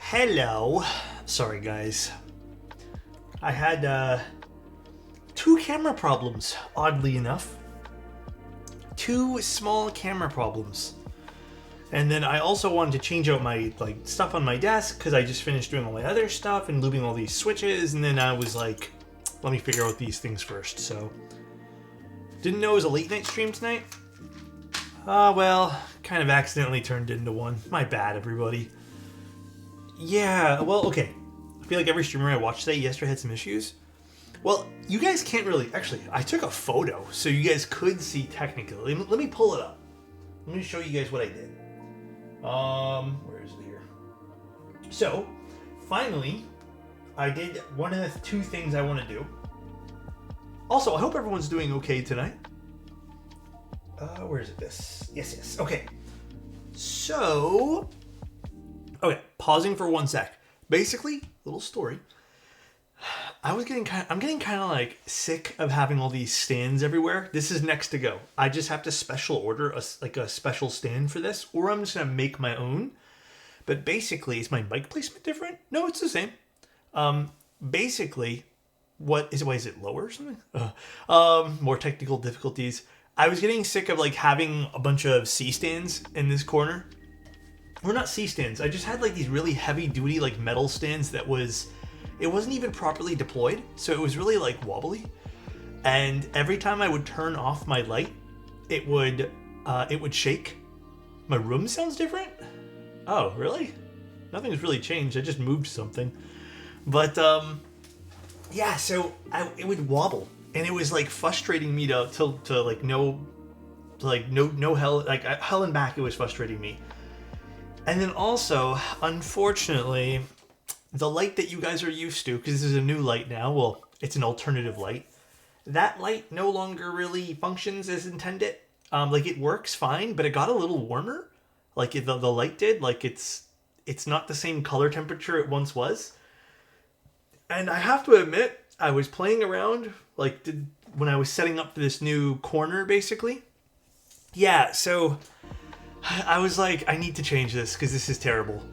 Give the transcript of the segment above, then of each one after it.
Hello. Sorry, guys. I had two camera problems, oddly enough. Two small camera problems. And then I also wanted to change out my stuff on my desk because I just finished doing all my other stuff and looping all these switches, and then I was like, let me figure out these things first. So didn't know it was a late night stream tonight. Well, kind of accidentally turned into one. My bad, everybody. Yeah, well, okay. I feel like every streamer I watched today yesterday had some issues. Well, you guys can't really... Actually, I took a photo, so you guys could see technically. Let me pull it up. Let me show you guys what I did. Where is it here? So, finally, I did one of the two things I want to do. Also, I hope everyone's doing okay tonight. Where is it? This. Yes. Okay. So... Okay, pausing for 1 sec. Basically, little story. I'm getting kind of like sick of having all these stands everywhere. This is next to go. I just have to special order a special stand for this, or I'm just gonna make my own. But basically, is my mic placement different? No, it's the same. Basically, why is it lower or something? More technical difficulties. I was getting sick of having a bunch of C stands in this corner. Or not C stands. I just had these really heavy duty metal stands that it wasn't even properly deployed, so it was really wobbly. And every time I would turn off my light, it would shake. My room sounds different? Oh, really? Nothing's really changed. I just moved something. But yeah, so it would wobble, and it was frustrating me to no hell and back. It was frustrating me. And then also, unfortunately, the light that you guys are used to, because this is a new light now, well, it's an alternative light, that light no longer really functions as intended. It works fine, but it got a little warmer. The light did. It's not the same color temperature it once was. And I have to admit, I was playing around, when I was setting up this new corner, basically. Yeah, so... I was like, I need to change this because this is terrible.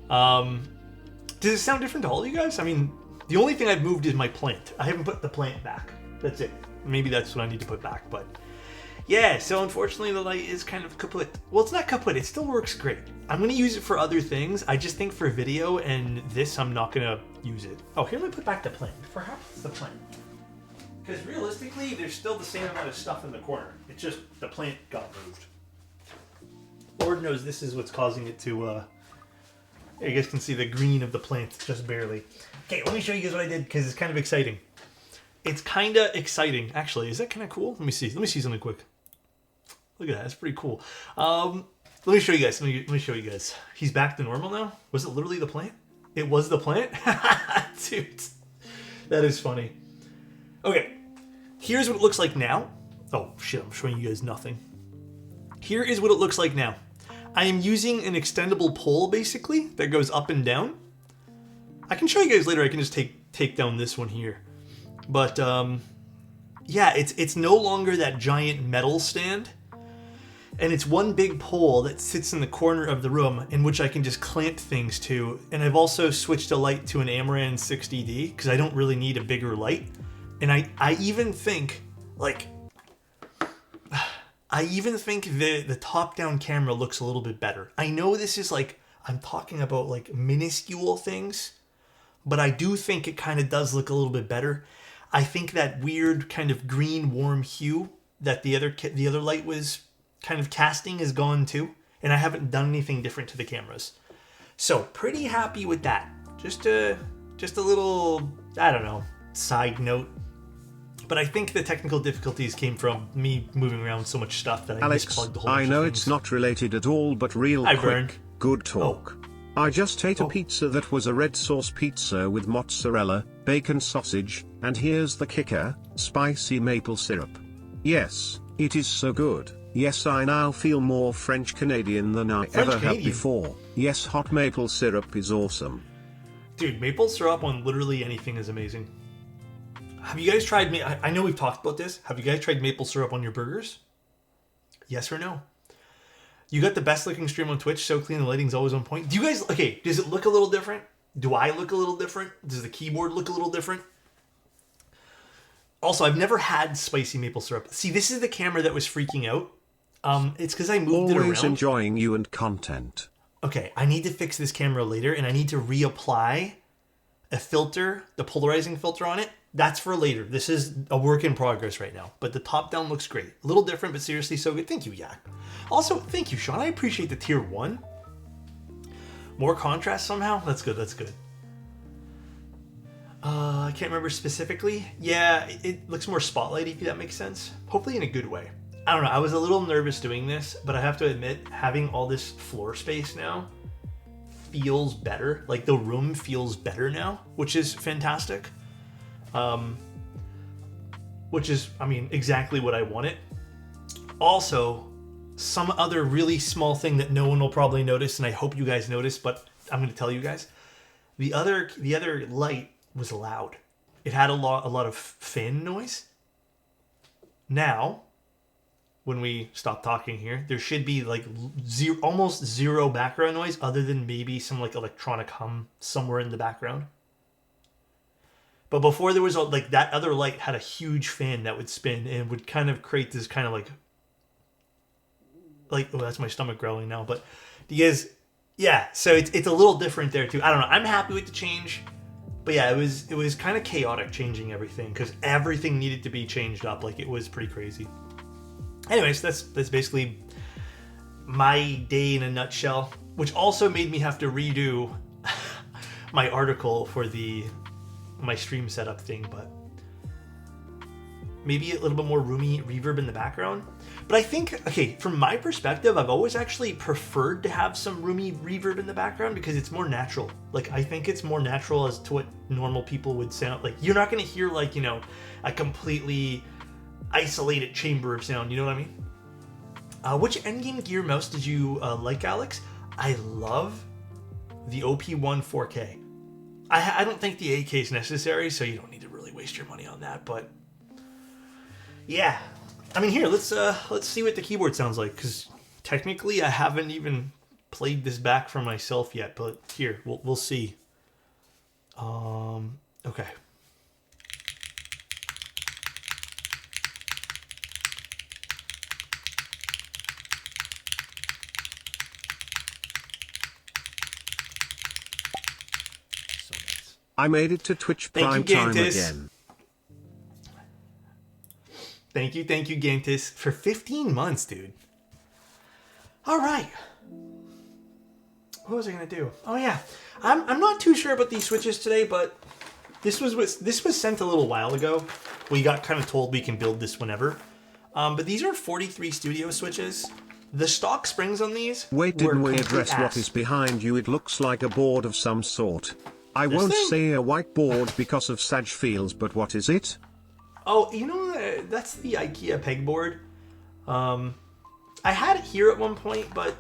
Does it sound different to all of you guys? I mean, the only thing I've moved is my plant. I haven't put the plant back. That's it. Maybe that's what I need to put back, but... Yeah, so unfortunately the light is kind of kaput. Well, it's not kaput. It still works great. I'm going to use it for other things. I just think for video and this, I'm not going to use it. Oh, here, let me put back the plant. Perhaps it's the plant. Because realistically, there's still the same amount of stuff in the corner. It's just the plant got moved. Lord knows this is what's causing it to, you guys can see the green of the plant, just barely. Okay, let me show you guys what I did, because it's kind of exciting. It's kind of exciting, actually. Is that kind of cool? Let me see something quick. Look at that, that's pretty cool. Let me show you guys, let me show you guys. He's back to normal now? Was it literally the plant? It was the plant? Dude, that is funny. Okay, here's what it looks like now. Oh, shit, I'm showing you guys nothing. Here is what it looks like now. I am using an extendable pole, basically, that goes up and down. I can show you guys later. I can just take down this one here. But, yeah, it's no longer that giant metal stand. And it's one big pole that sits in the corner of the room in which I can just clamp things to. And I've also switched a light to an Amaran 60D because I don't really need a bigger light. And I even think, the top-down camera looks a little bit better. I know this is I'm talking about minuscule things, but I do think it kind of does look a little bit better. I think that weird kind of green warm hue that the other light was kind of casting is gone too, and I haven't done anything different to the cameras. So pretty happy with that. Just a little, I don't know, side note. But I think the technical difficulties came from me moving around so much stuff that I misplugged the whole bunch I know of it's things. not related at all, but real Hi, quick, Vern. good talk. I just ate a pizza that was a red sauce pizza with mozzarella, bacon sausage, and here's the kicker, spicy maple syrup. Yes, it is so good. Yes, I now feel more French Canadian than I ever have before. Yes, hot maple syrup is awesome. Dude, maple syrup on literally anything is amazing. Have you guys tried... I know we've talked about this. Have you guys tried maple syrup on your burgers? Yes or no? You got the best looking stream on Twitch, so clean, the lighting's always on point. Do you guys, okay, does it look a little different? Do I look a little different? Does the keyboard look a little different? Also, I've never had spicy maple syrup. See, this is the camera that was freaking out. It's because I moved it around. Always enjoying you and content. Okay, I need to fix this camera later, and I need to reapply a filter, the polarizing filter on it. That's for later. This is a work in progress right now. But the top down looks great. A little different, but seriously so good. Thank you, Yak. Also, thank you, Sean. I appreciate the tier 1. More contrast somehow? That's good, that's good. I can't remember specifically. Yeah, it looks more spotlighty, if that makes sense. Hopefully in a good way. I don't know, I was a little nervous doing this, but I have to admit, having all this floor space now feels better. Like, the room feels better now, which is fantastic. Which is, I mean, exactly what I wanted. Also, some other really small thing that no one will probably notice, and I hope you guys notice, but I'm going to tell you guys. The other light was loud. It had a lot of fan noise. Now, when we stop talking here, there should be like almost zero background noise, other than maybe some like electronic hum somewhere in the background. But before, there was like that other light had a huge fan that would spin and would kind of create this kind of like oh, that's my stomach growling now. But you guys, yeah, so it's a little different there too. I don't know. I'm happy with the change, but yeah, it was kind of chaotic changing everything because everything needed to be changed up. Like, it was pretty crazy. Anyways, that's basically my day in a nutshell, which also made me have to redo my article for my stream setup thing, but maybe a little bit more roomy reverb in the background. But I think, okay, from my perspective, I've always actually preferred to have some roomy reverb in the background because it's more natural. Like, I think it's more natural as to what normal people would sound like. You're not going to hear, like, you know, a completely isolated chamber of sound, you know what I mean? Which endgame gear mouse did you like, Alex? I love the OP1 4K. I don't think the 8K is necessary, so you don't need to really waste your money on that, but yeah. I mean, here, let's see what the keyboard sounds like, because technically I haven't even played this back for myself yet, but here, we'll see. Okay. I made it to Twitch Prime Time again. Thank you, Gantis, for 15 months, dude. All right. What was I gonna do? Oh yeah, I'm not too sure about these switches today, but this was sent a little while ago. We got kind of told we can build this whenever. But these are 43 Studio switches. The stock springs on these. Wait, didn't we address what is behind you? It looks like a board of some sort. I won't say a whiteboard because of Sag feels, but what is it? Oh, you know, that's the IKEA pegboard. I had it here at one point, but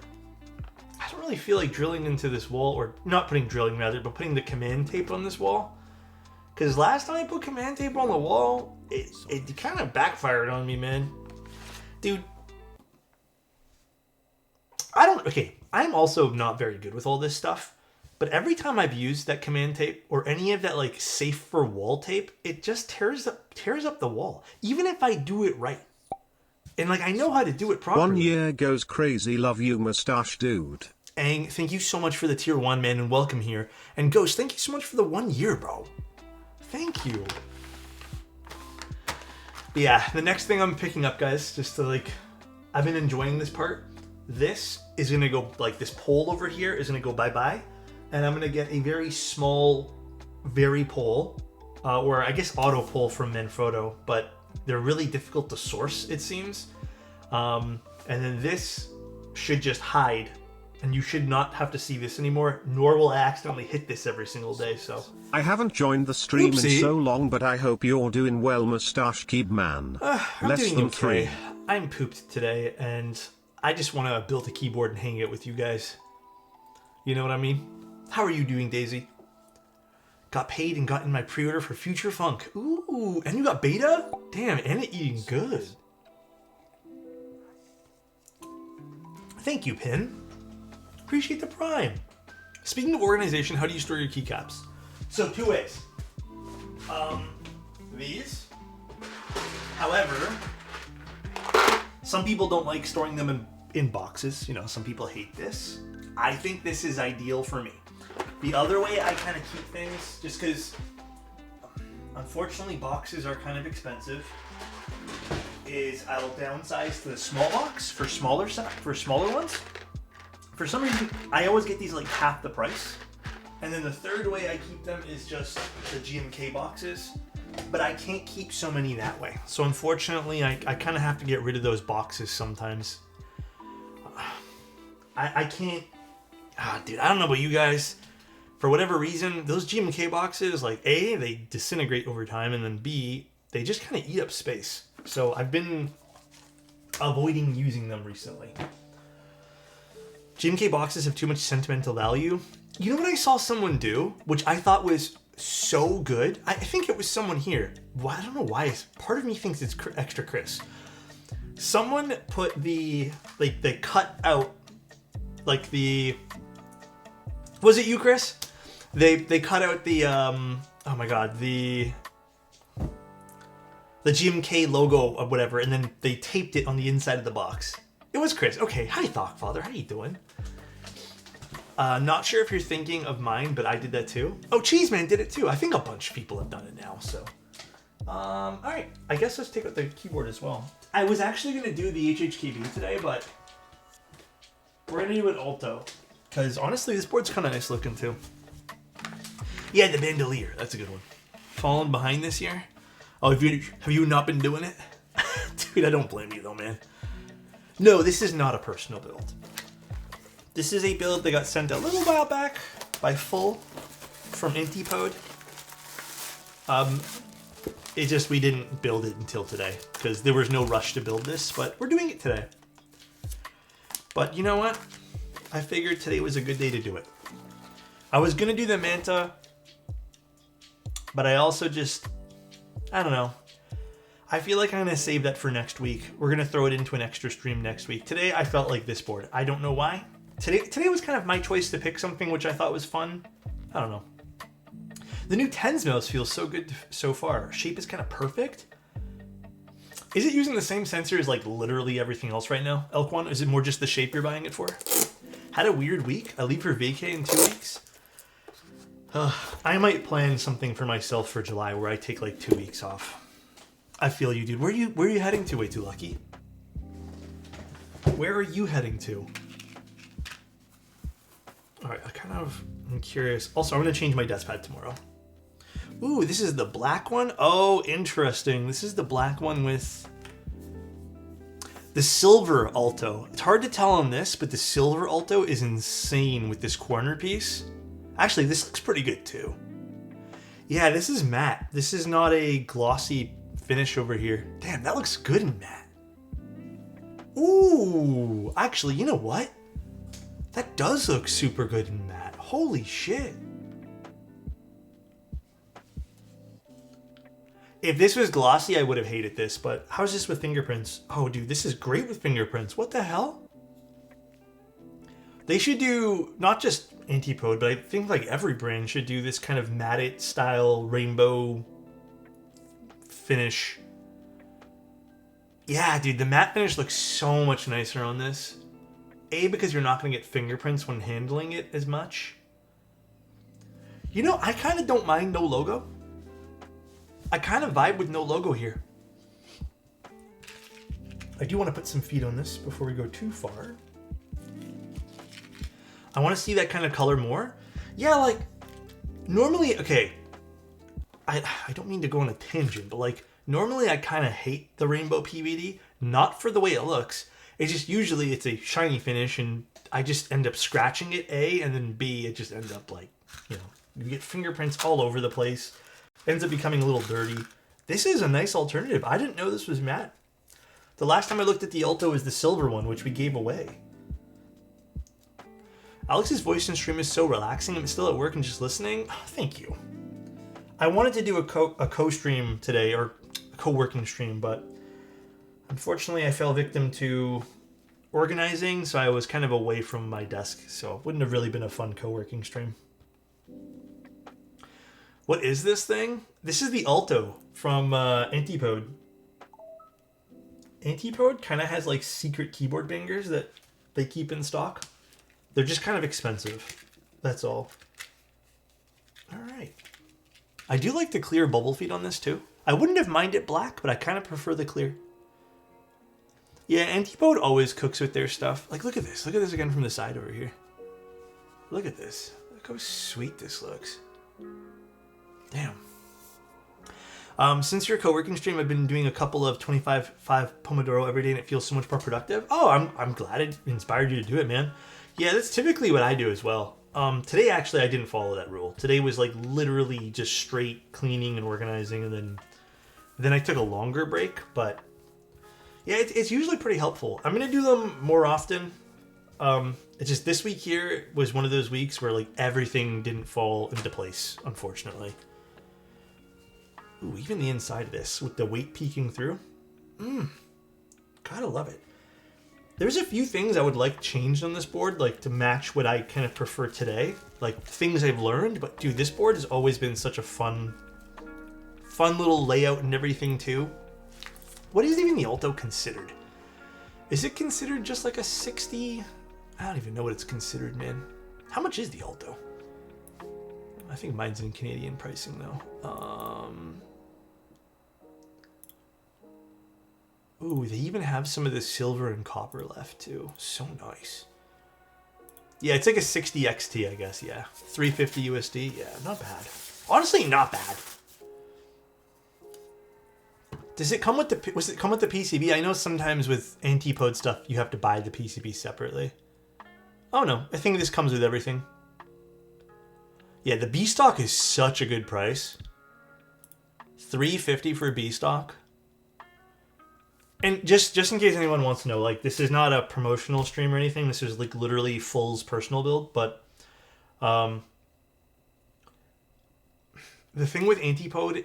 I don't really feel like drilling into this wall, or not putting the command tape on this wall. Because last time I put command tape on the wall, it kind of backfired on me, man. Dude. I'm also not very good with all this stuff. But every time I've used that command tape or any of that like safe for wall tape, it just tears up the wall. Even if I do it right. And like, I know how to do it properly. 1 year goes crazy. Love you, mustache dude. Ang, thank you so much for the tier 1, man, and welcome here. And Ghost, thank you so much for the 1 year, bro. Thank you. But yeah, the next thing I'm picking up, guys, just to like, I've been enjoying this part. This is gonna go, like, this pole over here is gonna go bye-bye. And I'm going to get a very small, very pole, or I guess auto pole from Manfrotto, but they're really difficult to source, it seems. And then this should just hide, and you should not have to see this anymore, nor will I accidentally hit this every single day, so. I haven't joined the stream in so long, but I hope you're doing well, mustache keep man. I'm doing okay. 3. I'm pooped today, and I just want to build a keyboard and hang it with you guys. You know what I mean? How are you doing, Daisy? Got paid and got in my pre-order for Future Funk. Ooh, and you got beta? Damn, and it eating good. Thank you, Pin. Appreciate the Prime. Speaking of organization, how do you store your keycaps? So 2 ways. These. However, some people don't like storing them in boxes. You know, some people hate this. I think this is ideal for me. The other way I kind of keep things, just because, unfortunately, boxes are kind of expensive, is I'll downsize to the small box for smaller ones. For some reason, I always get these like half the price. And then the third way I keep them is just the GMK boxes. But I can't keep so many that way. So unfortunately, I kind of have to get rid of those boxes sometimes. I can't... dude, I don't know about you guys. For whatever reason, those GMK boxes, like A, they disintegrate over time, and then B, they just kind of eat up space. So I've been avoiding using them recently. GMK boxes have too much sentimental value. You know what I saw someone do, which I thought was so good? I think it was someone here. Well, I don't know why. Part of me thinks it's extra Chris. Someone put they cut out, like the... Was it you, Chris? They cut out the, oh my god, the GMK logo or whatever, and then they taped it on the inside of the box. It was Chris. Okay, hi Thoughtfather, how you doing? Not sure if you're thinking of mine, but I did that too. Oh, Cheeseman did it too. I think a bunch of people have done it now, so. Alright, I guess let's take out the keyboard as well. I was actually going to do the HHKB today, but we're going to do an Aalto. Because honestly, this board's kind of nice looking too. Yeah, the bandolier, that's a good one. Fallen behind this year? Oh, have you not been doing it? Dude, I don't blame you though, man. No, this is not a personal build. This is a build that got sent a little while back by Full from Antipode. It just, we didn't build it until today because there was no rush to build this, but we're doing it today. But you know what? I figured today was a good day to do it. I was gonna do the Manta, but I also just, I don't know. I feel like I'm gonna save that for next week. We're gonna throw it into an extra stream next week. Today I felt like this board. I don't know why. Today was kind of my choice to pick something which I thought was fun. I don't know. The new Tens mouse feels so good so far. Shape is kind of perfect. Is it using the same sensor as like literally everything else right now, Elk One? Is it more just the shape you're buying it for? Had a weird week. I leave for vacay in 2 weeks. I might plan something for myself for July where I take like 2 weeks off. I feel you, dude. Where are you heading to, Way Too Lucky? Where are you heading to? Alright, I'm curious. Also, I'm going to change my desk pad tomorrow. Ooh, this is the black one? Oh, interesting. This is the black one with the silver Aalto. It's hard to tell on this, but the silver Aalto is insane with this corner piece. Actually, this looks pretty good too. Yeah, this is matte. This is not a glossy finish over here. Damn, that looks good in matte. Ooh, actually, you know what? That does look super good in matte. Holy shit. If this was glossy, I would have hated this, but how's this with fingerprints? Oh, dude, this is great with fingerprints. What the hell? They should do, not just Antipode, but I think like every brand should do this kind of matte style rainbow finish. Yeah, dude, the matte finish looks so much nicer on this. A, because you're not going to get fingerprints when handling it as much. You know, I kind of don't mind no logo. I kind of vibe with no logo here. I do want to put some feet on this before we go too far. I want to see that kind of color more. Yeah, like, normally, okay, I don't mean to go on a tangent, but like, normally I kind of hate the rainbow PVD, not for the way it looks. It's just usually it's a shiny finish and I just end up scratching it, A, and then B, it just ends up like, you know, you get fingerprints all over the place. Ends up becoming a little dirty. This is a nice alternative. I didn't know this was matte. The last time I looked at the Aalto was the silver one, which we gave away. Alex's voice in stream is so relaxing. I'm still at work and just listening. Oh, thank you. I wanted to do a co-stream today, or a co-working stream, but unfortunately I fell victim to organizing, so I was kind of away from my desk, so it wouldn't have really been a fun co-working stream. What is this thing? This is the Aalto from Antipode. Antipode kind of has like secret keyboard bangers that they keep in stock. They're just kind of expensive. That's all. All right. I do like the clear bubble feed on this too. I wouldn't have minded black, but I kind of prefer the clear. Yeah, Antipode always cooks with their stuff. Like, look at this. Look at this again from the side over here. Look at this. Look how sweet this looks. Damn. Since your co-working stream, I've been doing a couple of 25 Pomodoro every day, and it feels so much more productive. Oh, I'm glad it inspired you to do it, man. Yeah, that's typically what I do as well. Today, actually, I didn't follow that rule. Today was like literally just straight cleaning and organizing, and then I took a longer break. But yeah, it's usually pretty helpful. I'm gonna do them more often. It's just this week here was one of those weeks where like everything didn't fall into place, unfortunately. Ooh, even the inside of this with the weight peeking through. Gotta love it. There's a few things I would like changed on this board, like to match what I kind of prefer today. Like things I've learned, but dude, this board has always been such a fun little layout and everything too. What is even the Aalto considered? Is it considered just like a 60? I don't even know what it's considered, man. How much is the Aalto? I think mine's in Canadian pricing though. Ooh, they even have some of the silver and copper left too. So nice. Yeah, it's like a 60 XT, I guess. Yeah, 350 USD. Yeah, not bad. Honestly, not bad. Does it come with the? Was it come with the PCB? I know sometimes with Antipode stuff you have to buy the PCB separately. Oh no, I think this comes with everything. Yeah, the B stock is such a good price. $350 for B stock. And just in case anyone wants to know, like, this is not a promotional stream or anything. This is like literally Full's personal build. But the thing with Antipode,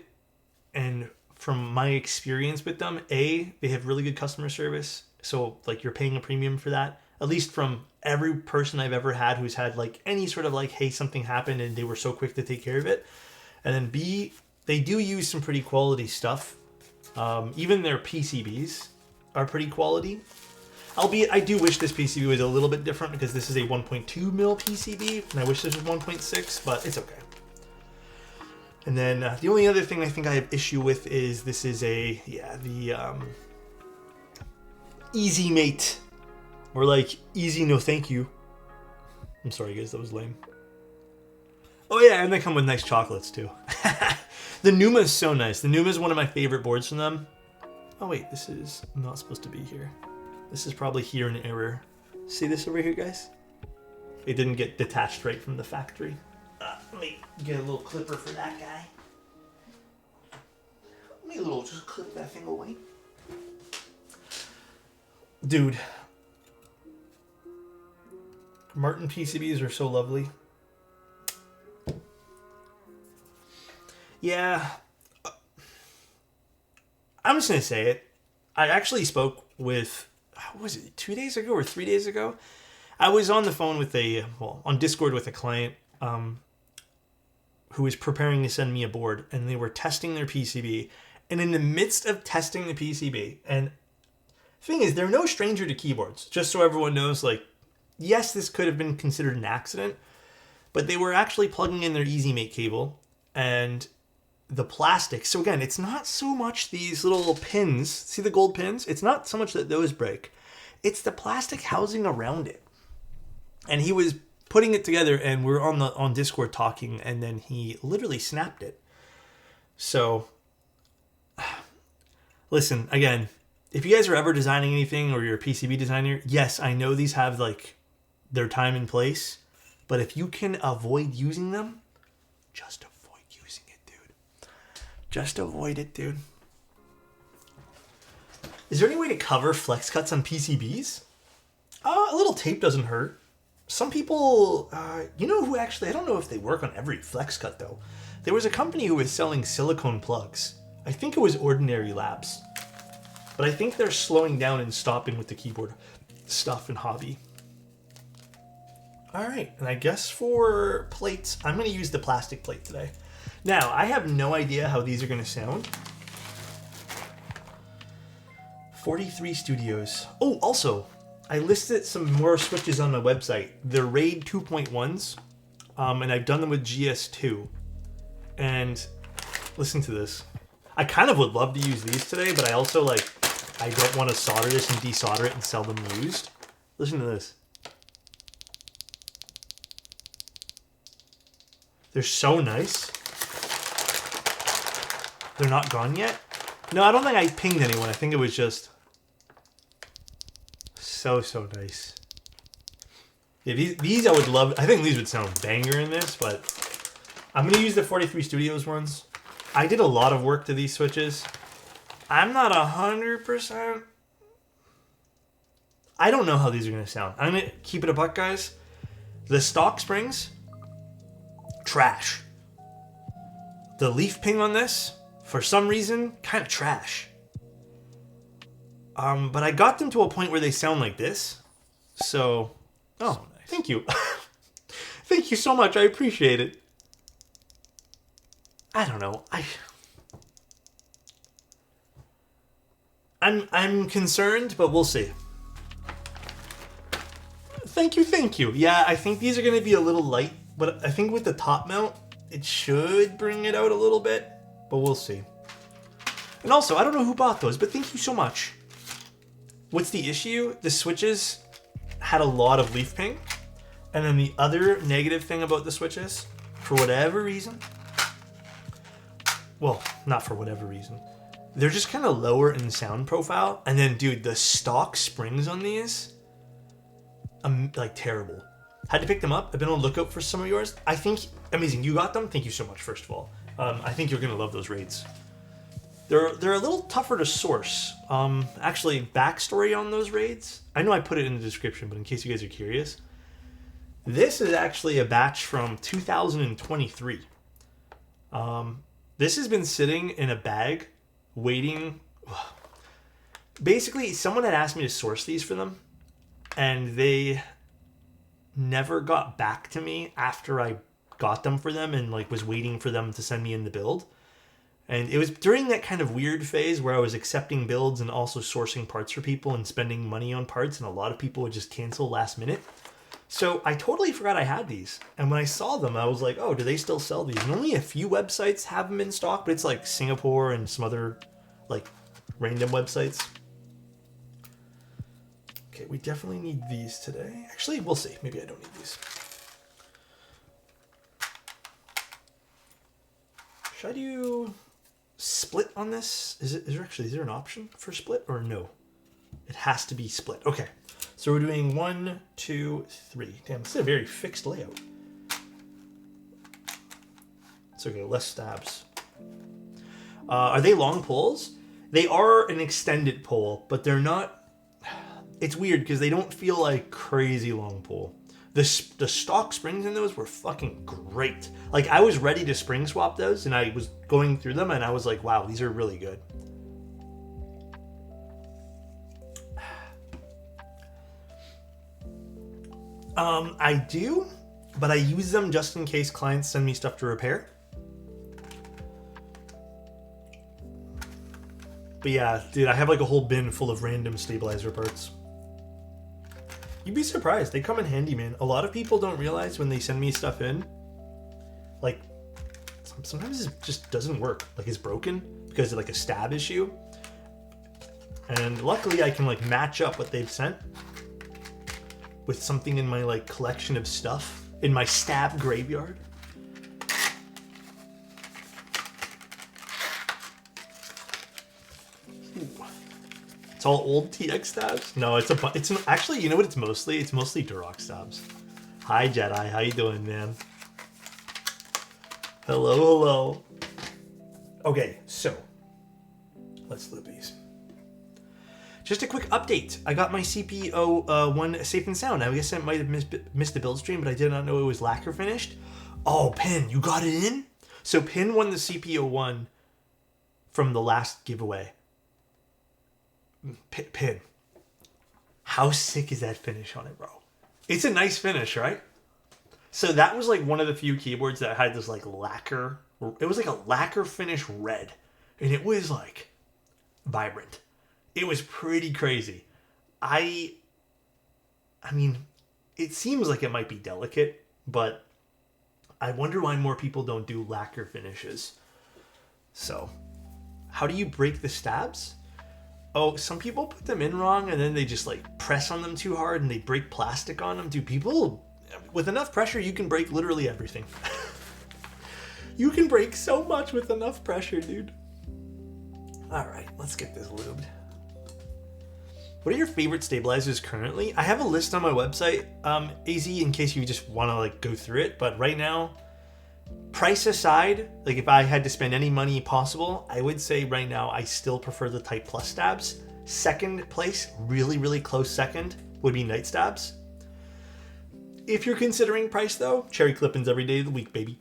and from my experience with them, they have really good customer service. So like you're paying a premium for that. At least from every person I've ever had who's had like any sort of like, hey, something happened and they were so quick to take care of it. And then B, they do use some pretty quality stuff. Even their PCBs are pretty quality. Albeit, I do wish this PCB was a little bit different because this is a 1.2 mil PCB, and I wish this was 1.6, but it's okay. And then the only other thing I think I have issue with is this is the Easy Mate. Or like, easy no thank you. I'm sorry guys, that was lame. Oh yeah, and they come with nice chocolates too. The Numa is so nice. The Numa is one of my favorite boards from them. Oh wait, this is not supposed to be here. This is probably here in error. See this over here, guys? It didn't get detached right from the factory. Let me get a little clipper for that guy. Let me just clip that thing away. Dude. Martin PCBs are so lovely. Yeah, I'm just going to say it. I actually spoke with, what was it, 2 days ago or 3 days ago? I was on the phone with on Discord with a client who was preparing to send me a board, and they were testing their PCB. And in the midst of testing the PCB, and the thing is, they're no stranger to keyboards, just so everyone knows, like, yes, this could have been considered an accident, but they were actually plugging in their EasyMate cable, and the plastic. So again, it's not so much these little pins. See the gold pins? It's not so much that those break. It's the plastic housing around it. And he was putting it together, and we're on Discord talking, and then he literally snapped it. So, listen, again, if you guys are ever designing anything or you're a PCB designer, yes, I know these have like their time and place, but if you can avoid using them, just avoid using it, dude. Just avoid it, dude. Is there any way to cover flex cuts on PCBs? A little tape doesn't hurt. Some people, you know who actually, I don't know if they work on every flex cut though. There was a company who was selling silicone plugs. I think it was Ordinary Labs. But I think they're slowing down and stopping with the keyboard stuff in hobby. All right, and I guess for plates, I'm going to use the plastic plate today. Now, I have no idea how these are going to sound. 43 Studios. Oh, also, I listed some more switches on my website. They're RAID 2.1s, and I've done them with GS2. And listen to this. I kind of would love to use these today, but I also, like, I don't want to solder this and desolder it and sell them used. Listen to this. They're so nice. They're not gone yet. No, I don't think I pinged anyone. I think it was just so nice. Yeah, these I would love. I think these would sound banger in this, but I'm going to use the 43 Studios ones. I did a lot of work to these switches. I'm not 100%. I don't know how these are going to sound. I'm going to keep it a buck, guys. The stock springs, trash. The leaf ping on this, for some reason, kind of trash. But I got them to a point where they sound like this. So, oh, nice. Thank you. Thank you so much. I appreciate it. I don't know. I'm concerned, but we'll see. Thank you. Yeah, I think these are going to be a little light, but I think with the top mount, it should bring it out a little bit, but we'll see. And also, I don't know who bought those, but thank you so much. What's the issue? The switches had a lot of leaf ping, and then the other negative thing about the switches, for whatever reason, well, not for whatever reason, they're just kind of lower in sound profile, and then, dude, the stock springs on these, like, terrible. Had to pick them up. I've been on the lookout for some of yours. I think, amazing, you got them? Thank you so much, first of all. I think you're going to love those raids. They're a little tougher to source. Actually, backstory on those raids. I know I put it in the description, but in case you guys are curious, this is actually a batch from 2023. This has been sitting in a bag, waiting. Basically, someone had asked me to source these for them, and they never got back to me after I got them for them and like was waiting for them to send me in the build. And it was during that kind of weird phase where I was accepting builds and also sourcing parts for people and spending money on parts, and a lot of people would just cancel last minute. So I totally forgot I had these. And when I saw them, I was like, oh, do they still sell these? And only a few websites have them in stock, but it's like Singapore and some other like random websites. Okay, we definitely need these today. Actually, we'll see. Maybe I don't need these. Should I do split on this? Is there an option for split or no? It has to be split. Okay. So we're doing 1, 2, 3. Damn, this is a very fixed layout. It's okay, less stabs. Are they long pulls? They are an extended pull, but they're not. It's weird because they don't feel like crazy long pull. The stock springs in those were fucking great. Like, I was ready to spring swap those, and I was going through them, and I was like, wow, these are really good. I do, but I use them just in case clients send me stuff to repair. But yeah, dude, I have like a whole bin full of random stabilizer parts. You'd be surprised. They come in handy, man. A lot of people don't realize when they send me stuff in, like, sometimes it just doesn't work. Like, it's broken because of like a stab issue. And luckily I can like match up what they've sent with something in my like collection of stuff in my stab graveyard. Ooh. It's all old TX stabs? No, it's actually, you know what it's mostly? It's mostly Duroc stabs. Hi Jedi, how you doing, man? Hello. Okay, so let's loop these. Just a quick update. I got my CPO1 safe and sound. I guess I might have missed the build stream, but I did not know it was lacquer finished. Oh, Pin, you got it in? So Pin won the CPO1 from the last giveaway. Pin. How sick is that finish on it, bro? It's a nice finish, right? So that was like one of the few keyboards that had this like lacquer. It was like a lacquer finish red. And it was like vibrant. It was pretty crazy. I mean, it seems like it might be delicate, but I wonder why more people don't do lacquer finishes. So, how do you break the stabs? Oh, some people put them in wrong and then they just like press on them too hard and they break plastic on them. Dude, people, with enough pressure, you can break literally everything. You can break so much with enough pressure, dude. All right, let's get this lubed. What are your favorite stabilizers currently? I have a list on my website, AZ, in case you just want to like go through it. But right now, price aside, like if I had to spend any money possible, I would say right now I still prefer the Type Plus stabs. Second place, really, really close second, would be Night stabs. If you're considering price though, cherry clip-ins every day of the week, baby.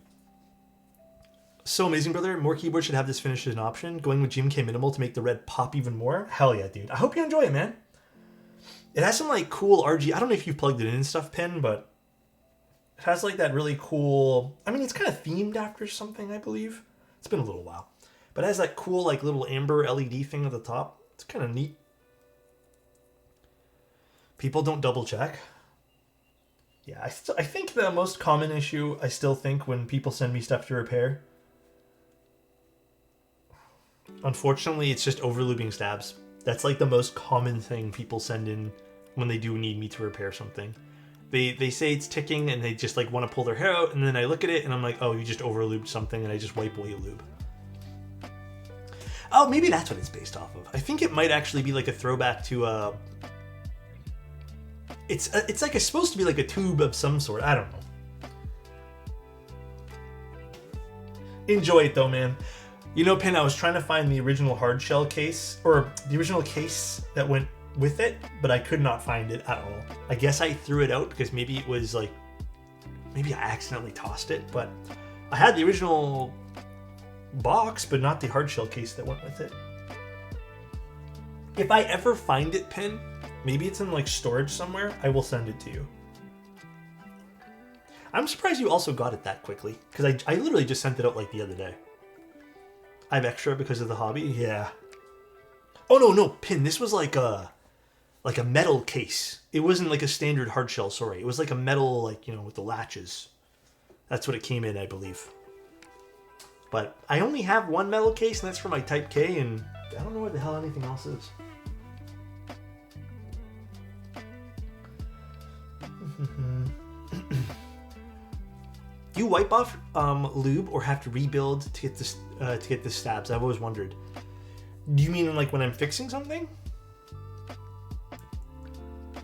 So amazing, brother. More keyboards should have this finish as an option. Going with GMK Minimal to make the red pop even more. Hell yeah, dude. I hope you enjoy it, man. It has some like cool RG. I don't know if you've plugged it in and stuff, Pin, but it has like that really cool. I mean, it's kind of themed after something, I believe. It's been a little while, but it has that cool like little amber LED thing at the top. It's kind of neat. People don't double check. Yeah, I think the most common issue I still think when people send me stuff to repair. Unfortunately, it's just overlubing stabs. That's like the most common thing people send in when they do need me to repair something. They say it's ticking and they just like want to pull their hair out, and then I look at it and I'm like, oh, you just overlubed something, and I just wipe away lube. Oh, maybe that's what it's based off of. I think it might actually be like a throwback to it's like it's supposed to be like a tube of some sort. I don't know. Enjoy it though, man. You know, Pin, I was trying to find the original hard shell case, or the original case that went with it, but I could not find it at all. I guess I threw it out because maybe it was like, maybe I accidentally tossed it, but I had the original box, but not the hard shell case that went with it. If I ever find it, Pin, maybe it's in like storage somewhere, I will send it to you. I'm surprised you also got it that quickly, because I literally just sent it out like the other day. I have extra because of the hobby? Yeah. Oh, no, Pin. This was like a metal case. It wasn't like a standard hard shell, sorry. It was like a metal, like, you know, with the latches. That's what it came in, I believe. But I only have one metal case, and that's for my Type K, and I don't know what the hell anything else is. Do you wipe off lube or have to rebuild to get this to get the stabs? I've always wondered. Do you mean like when I'm fixing something?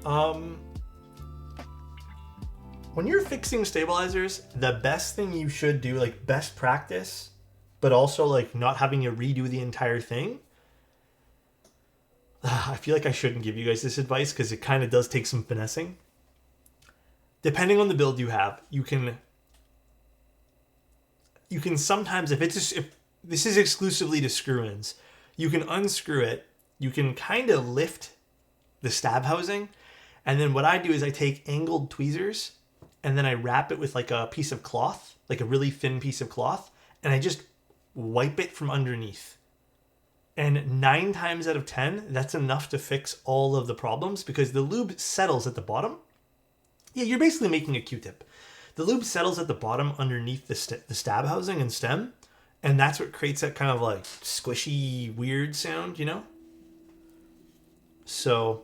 When you're fixing stabilizers, the best thing you should do, like best practice, but also like not having to redo the entire thing. I feel like I shouldn't give you guys this advice because it kind of does take some finessing. Depending on the build you have, you can sometimes, if this is exclusively to screw-ins, you can unscrew it, you can kind of lift the stab housing, and then what I do is I take angled tweezers, and then I wrap it with like a piece of cloth, like a really thin piece of cloth, and I just wipe it from underneath. And 9 times out of 10, that's enough to fix all of the problems because the lube settles at the bottom. Yeah, you're basically making a Q-tip. The lube settles at the bottom underneath the stab housing and stem, and that's what creates that kind of like squishy, weird sound, you know? So,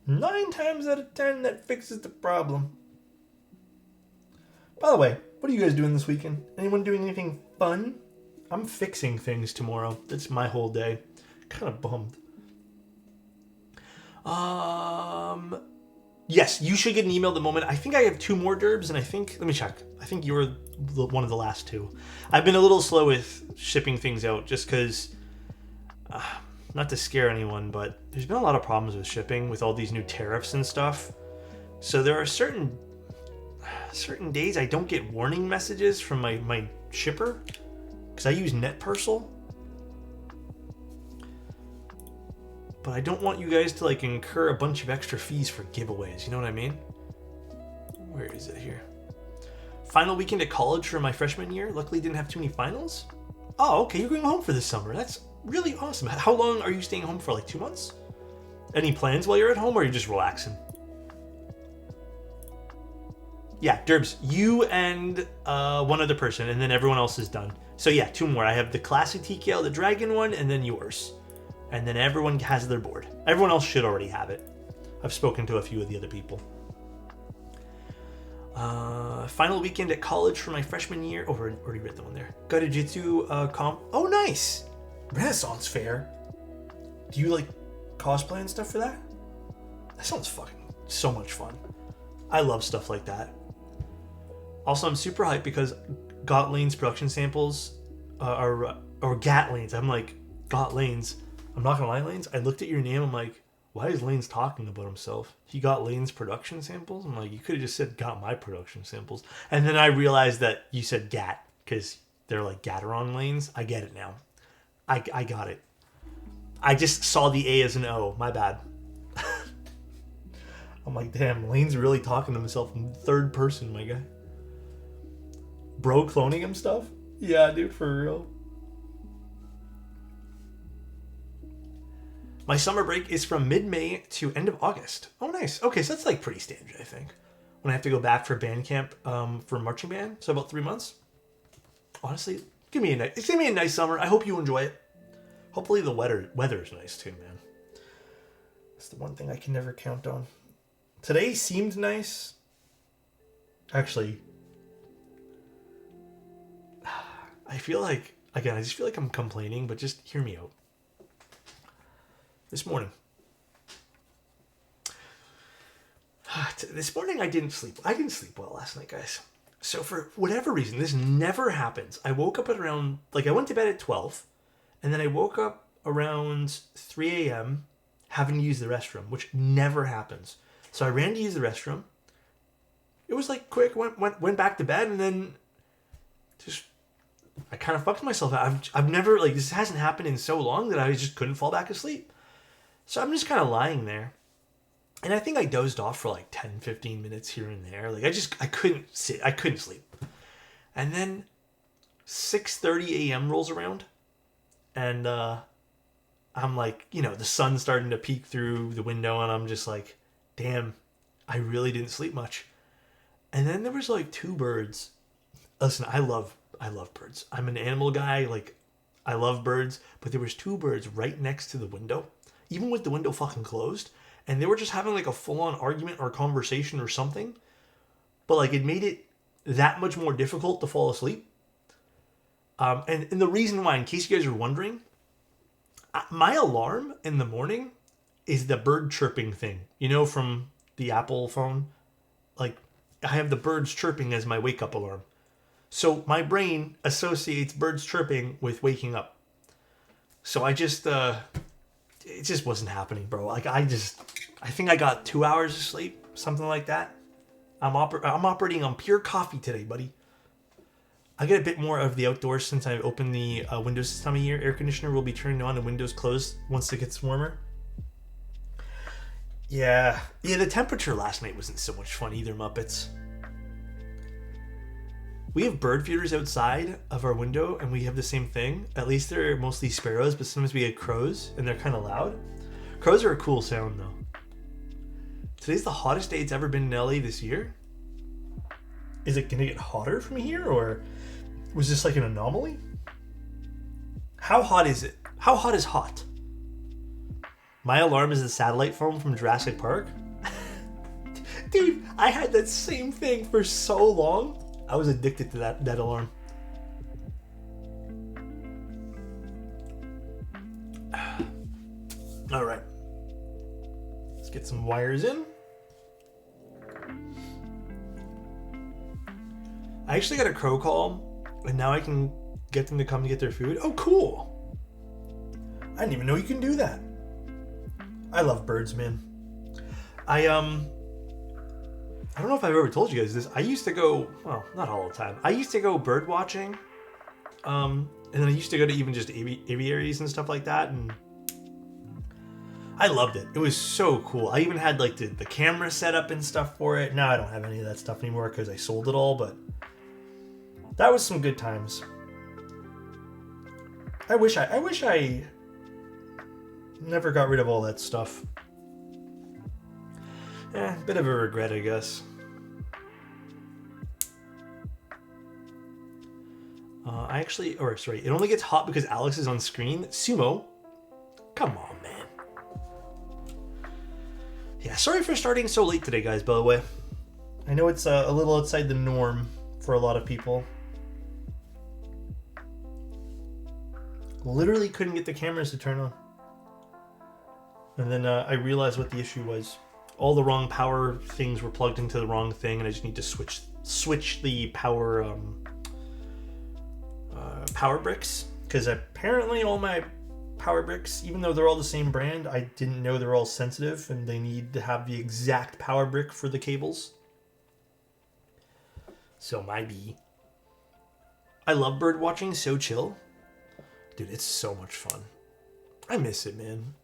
9 times out of 10, that fixes the problem. By the way, what are you guys doing this weekend? Anyone doing anything fun? I'm fixing things tomorrow. That's my whole day. Kind of bummed. Yes, you should get an email the moment. I think I have 2 more derbs, and let me check. I think you were one of the last 2. I've been a little slow with shipping things out just because, not to scare anyone, but there's been a lot of problems with shipping with all these new tariffs and stuff. So there are certain days I don't get warning messages from my shipper because I use NetParcel. but I don't want you guys to like incur a bunch of extra fees for giveaways. You know what I mean? Where is it here? Final weekend at college for my freshman year. Luckily didn't have too many finals. Oh, okay, you're going home for this summer. That's really awesome. How long are you staying home for? Like 2 months? Any plans while you're at home, or are you just relaxing? Yeah, Derbs, you and one other person, and then everyone else is done. So yeah, 2 more. I have the classic TKL, the dragon one, and then yours. And then everyone has their board. Everyone else should already have it. I've spoken to a few of the other people. Final weekend at college for my freshman year. Oh, I already read the one there. Got a Jitsu comp. Oh, nice. Renaissance Fair. Do you like cosplay and stuff for that? That sounds fucking so much fun. I love stuff like that. Also, I'm super hyped because Got Lane's production samples or Gat Lane's. I'm like, Got Lane's. I'm not gonna lie, Lane's. I looked at your name. I'm like, why is Lane's talking about himself? He got Lane's production samples? I'm like, you could have just said got my production samples. And then I realized that you said Gat because they're like Gateron Lanes. I get it now. I got it. I just saw the A as an O. My bad. I'm like, damn, Lane's really talking to himself in third person, my guy. Bro cloning him stuff? Yeah, dude, for real. My summer break is from mid-May to end of August. Oh, nice. Okay, so that's like pretty standard, I think. When I have to go back for band camp for marching band, so about 3 months. Honestly, it's gonna be a nice summer. I hope you enjoy it. Hopefully the weather is nice too, man. That's the one thing I can never count on. Today seemed nice. Actually, I feel like, again, I just feel like I'm complaining, but just hear me out. This morning I didn't sleep. I didn't sleep well last night, guys. So for whatever reason, this never happens. I woke up at around, like I went to bed at 12, and then I woke up around 3 a.m. having to use the restroom, which never happens. So I ran to use the restroom. It was like quick, went back to bed, and then just, I kind of fucked myself. I've never, like, this hasn't happened in so long that I just couldn't fall back asleep. So I'm just kind of lying there. And I think I dozed off for like 10, 15 minutes here and there. Like I couldn't sleep. And then 6:30 a.m. rolls around. And I'm like, the sun's starting to peek through the window. And I'm just like, damn, I really didn't sleep much. And then there was like 2 birds. Listen, I love birds. I'm an animal guy. Like, I love birds. But there was 2 birds right next to the window. Even with the window fucking closed, and they were just having like a full-on argument or conversation or something, but like it made it that much more difficult to fall asleep. And the reason why, in case you guys are wondering, my alarm in the morning is the bird chirping thing, from the Apple phone. Like, I have the birds chirping as my wake-up alarm. So my brain associates birds chirping with waking up. So I just... it just wasn't happening, bro. Like, I think I got 2 hours of sleep, something like that. I'm operating on pure coffee today, buddy. I get a bit more of the outdoors since I opened the windows this time of year. Air conditioner will be turned on and windows closed once it gets warmer. Yeah, the temperature last night wasn't so much fun either, Muppets. We have bird feeders outside of our window, and we have the same thing. At least they're mostly sparrows, but sometimes we get crows, and they're kind of loud. Crows are a cool sound, though. Today's the hottest day it's ever been in LA this year. Is it gonna get hotter from here, or was this like an anomaly? How hot is it? How hot is hot? My alarm is the satellite phone from Jurassic Park. Dude, I had that same thing for so long. I was addicted to that alarm. All right. Let's get some wires in. I actually got a crow call, and now I can get them to come to get their food. Oh, cool. I didn't even know you can do that. I love birds, man. I don't know if I've ever told you guys this. I used to go, well, not all the time. I used to go bird watching. And then I used to go to even just aviaries and stuff like that. And I loved it. It was so cool. I even had like the camera set up and stuff for it. Now I don't have any of that stuff anymore because I sold it all, but that was some good times. I wish I never got rid of all that stuff. Bit of a regret, I guess. It only gets hot because Alex is on screen. Sumo, come on, man. Yeah, sorry for starting so late today, guys, by the way. I know it's a little outside the norm for a lot of people. Literally couldn't get the cameras to turn on. And then I realized what the issue was. All the wrong power things were plugged into the wrong thing, and I just need to switch the power bricks, because apparently all my power bricks, even though they're all the same brand, I didn't know they're all sensitive and they need to have the exact power brick for the cables. So my B. I love bird watching, so chill. Dude, it's so much fun. I miss it, man.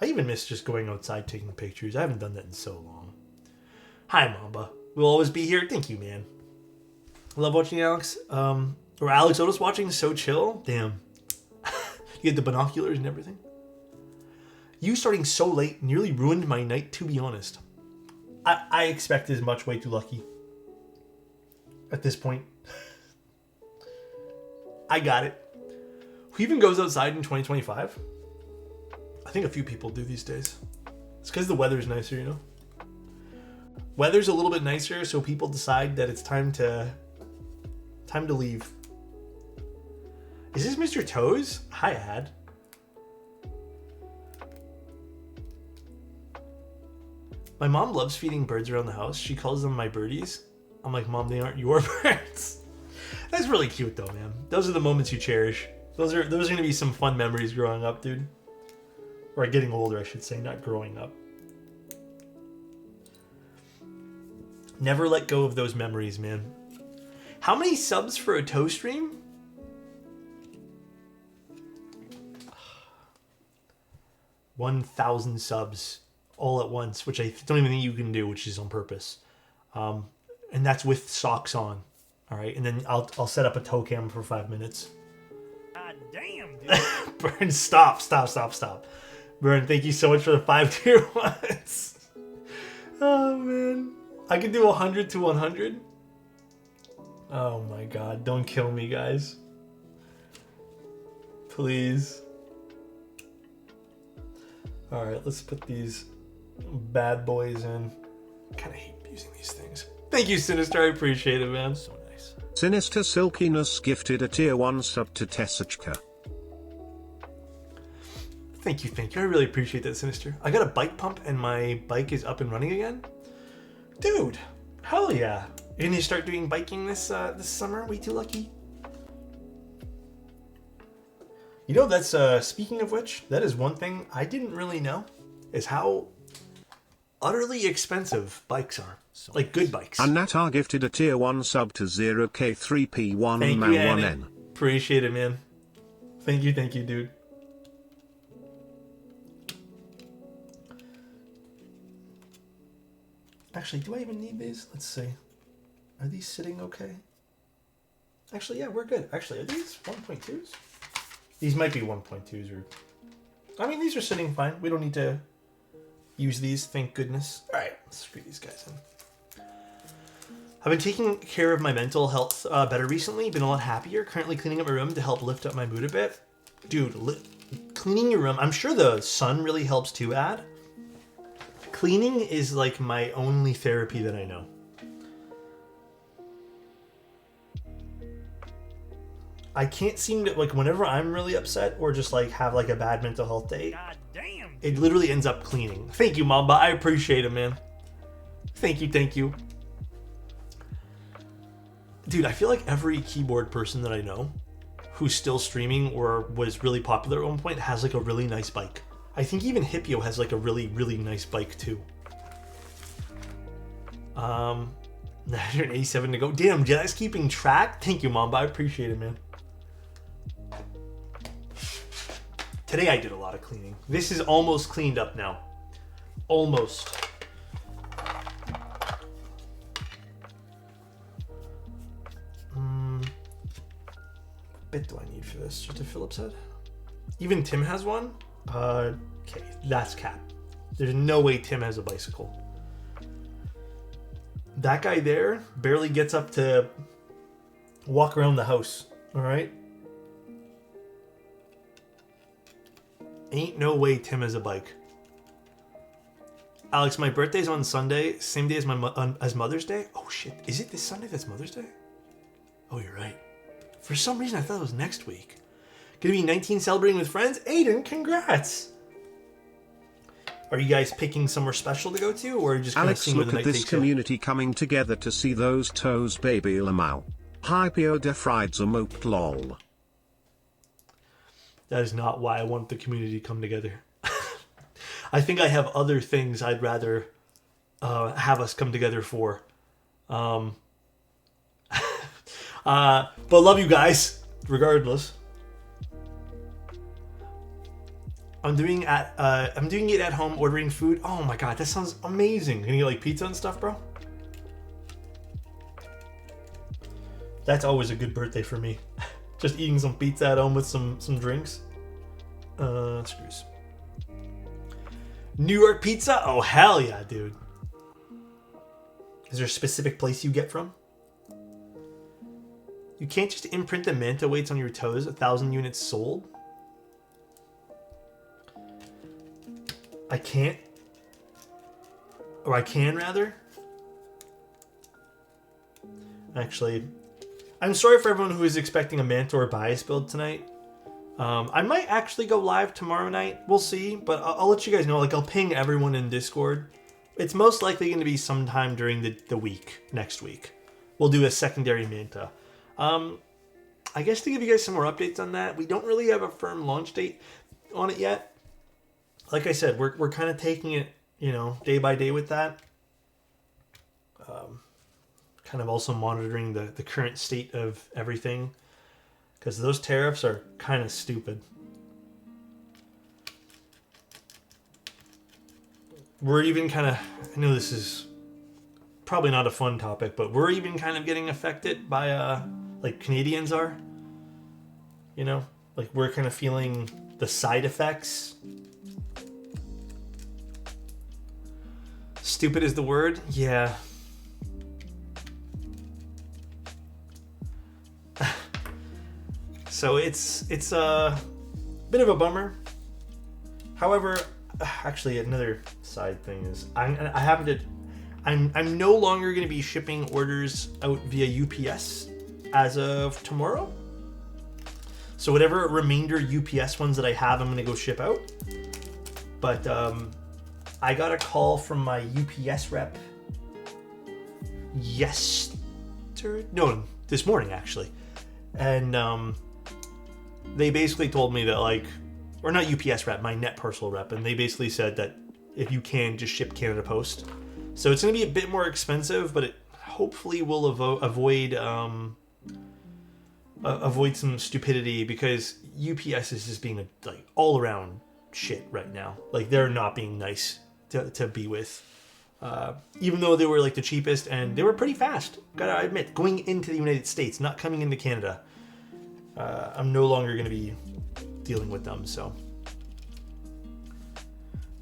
I even miss just going outside taking pictures. I haven't done that in so long. Hi, Mamba. We'll always be here. Thank you, man. I love watching Alex. Or Alexotos watching. So chill. Damn. You get the binoculars and everything. You starting so late nearly ruined my night, to be honest. I expect as much. Way too lucky. At this point. I got it. Who even goes outside in 2025? I think a few people do these days. It's because the weather's nicer, you know? Weather's a little bit nicer, so people decide that it's time to leave. Is this Mr. Toes? Hi, Ad. My mom loves feeding birds around the house. She calls them my birdies. I'm like, Mom, they aren't your birds. That's really cute, though, man. Those are the moments you cherish. Those are going to be some fun memories growing up, dude. Or getting older, I should say, not growing up. Never let go of those memories, man. How many subs for a toe stream? $1,000 subs all at once, which I don't even think you can do, which is on purpose. And that's with socks on. All right, and then I'll set up a toe cam for 5 minutes. God damn, dude. Burn, stop. Burn, thank you so much for the 5 tier ones. Oh, man. I can do 100 to 100. Oh, my God. Don't kill me, guys. Please. All right, let's put these bad boys in. I kind of hate using these things. Thank you, Sinister. I appreciate it, man. So nice. Sinister Silkiness gifted a tier 1 sub to Tessachka. Thank you. I really appreciate that, Sinister. I got a bike pump and my bike is up and running again. Dude, hell yeah. You're gonna start doing biking this summer? Way too lucky. You know, that's, speaking of which, that is one thing I didn't really know, is how utterly expensive bikes are. Like, good bikes. And Natar gifted a tier 1 sub to 0K3P1 Thank Man you, Annie. 1N. Appreciate it, man. Thank you, dude. Actually, do I even need these? Let's see. Are these sitting okay? Actually, yeah, we're good. Actually, are these 1.2s? These might be 1.2s or... I mean, these are sitting fine. We don't need to use these, thank goodness. All right, let's screw these guys in. I've been taking care of my mental health better recently. Been a lot happier. Currently cleaning up my room to help lift up my mood a bit. Dude, cleaning your room... I'm sure the sun really helps too, Ad. Cleaning is like my only therapy that I know. I can't seem to, like, whenever I'm really upset or just like have like a bad mental health day, God damn, it literally ends up cleaning. Thank you, Mamba. I appreciate it, man. Thank you. Dude, I feel like every keyboard person that I know who's still streaming or was really popular at one point has like a really nice bike. I think even Hippio has like a really, really nice bike too. 987 to go. Damn, Jedi's keeping track. Thank you, Mamba. I appreciate it, man. Today I did a lot of cleaning. This is almost cleaned up now. Almost. What bit do I need for this? Just a Phillips head? Even Tim has one? Okay, that's cap. There's no way Tim has a bicycle. That guy there barely gets up to walk around the house, alright? Ain't no way Tim has a bike. Alex, my birthday's on Sunday, same day as as Mother's Day. Oh shit, is it this Sunday that's Mother's Day? Oh, you're right. For some reason, I thought it was next week. Gonna be 19 celebrating with friends? Aiden, congrats! Are you guys picking somewhere special to go to, or just kind of seeing where the night takes you? Alex, look at this community coming together to see those toes, baby lamau. Hypio de fried moped lol. That is not why I want the community to come together. I think I have other things I'd rather have us come together for. But love you guys, regardless. I'm doing it at home, ordering food. Oh my god, that sounds amazing. Can you get like pizza and stuff, bro? That's always a good birthday for me. Just eating some pizza at home with some drinks. Screws. New York pizza? Oh hell yeah, dude. Is there a specific place you get from? You can't just imprint the manta weights on your toes. 1,000 units sold. I can't. Or I can, rather. Actually, I'm sorry for everyone who is expecting a Mantor bias build tonight. I might actually go live tomorrow night. We'll see, but I'll let you guys know. Like, I'll ping everyone in Discord. It's most likely going to be sometime during the week, next week. We'll do a secondary Manta. I guess to give you guys some more updates on that, we don't really have a firm launch date on it yet. Like I said, we're kind of taking it, day by day with that. Kind of also monitoring the current state of everything, because those tariffs are kind of stupid. We're even kind of, I know this is probably not a fun topic, but we're even kind of getting affected by, like Canadians are. Like we're kind of feeling the side effects. Stupid is the word? Yeah. So it's a bit of a bummer. However, actually another side thing is I'm no longer going to be shipping orders out via UPS as of tomorrow. So whatever remainder UPS ones that I have, I'm going to go ship out. But I got a call from my UPS rep this morning actually. And they basically told me that or not UPS rep, my net parcel rep, and they basically said that if you can, just ship Canada Post. So it's going to be a bit more expensive, but it hopefully will avoid some stupidity, because UPS is just being all around shit right now. Like they're not being nice to be with. Even though they were the cheapest and they were pretty fast, gotta admit, going into the United States, not coming into Canada. I'm no longer going to be dealing with them, so.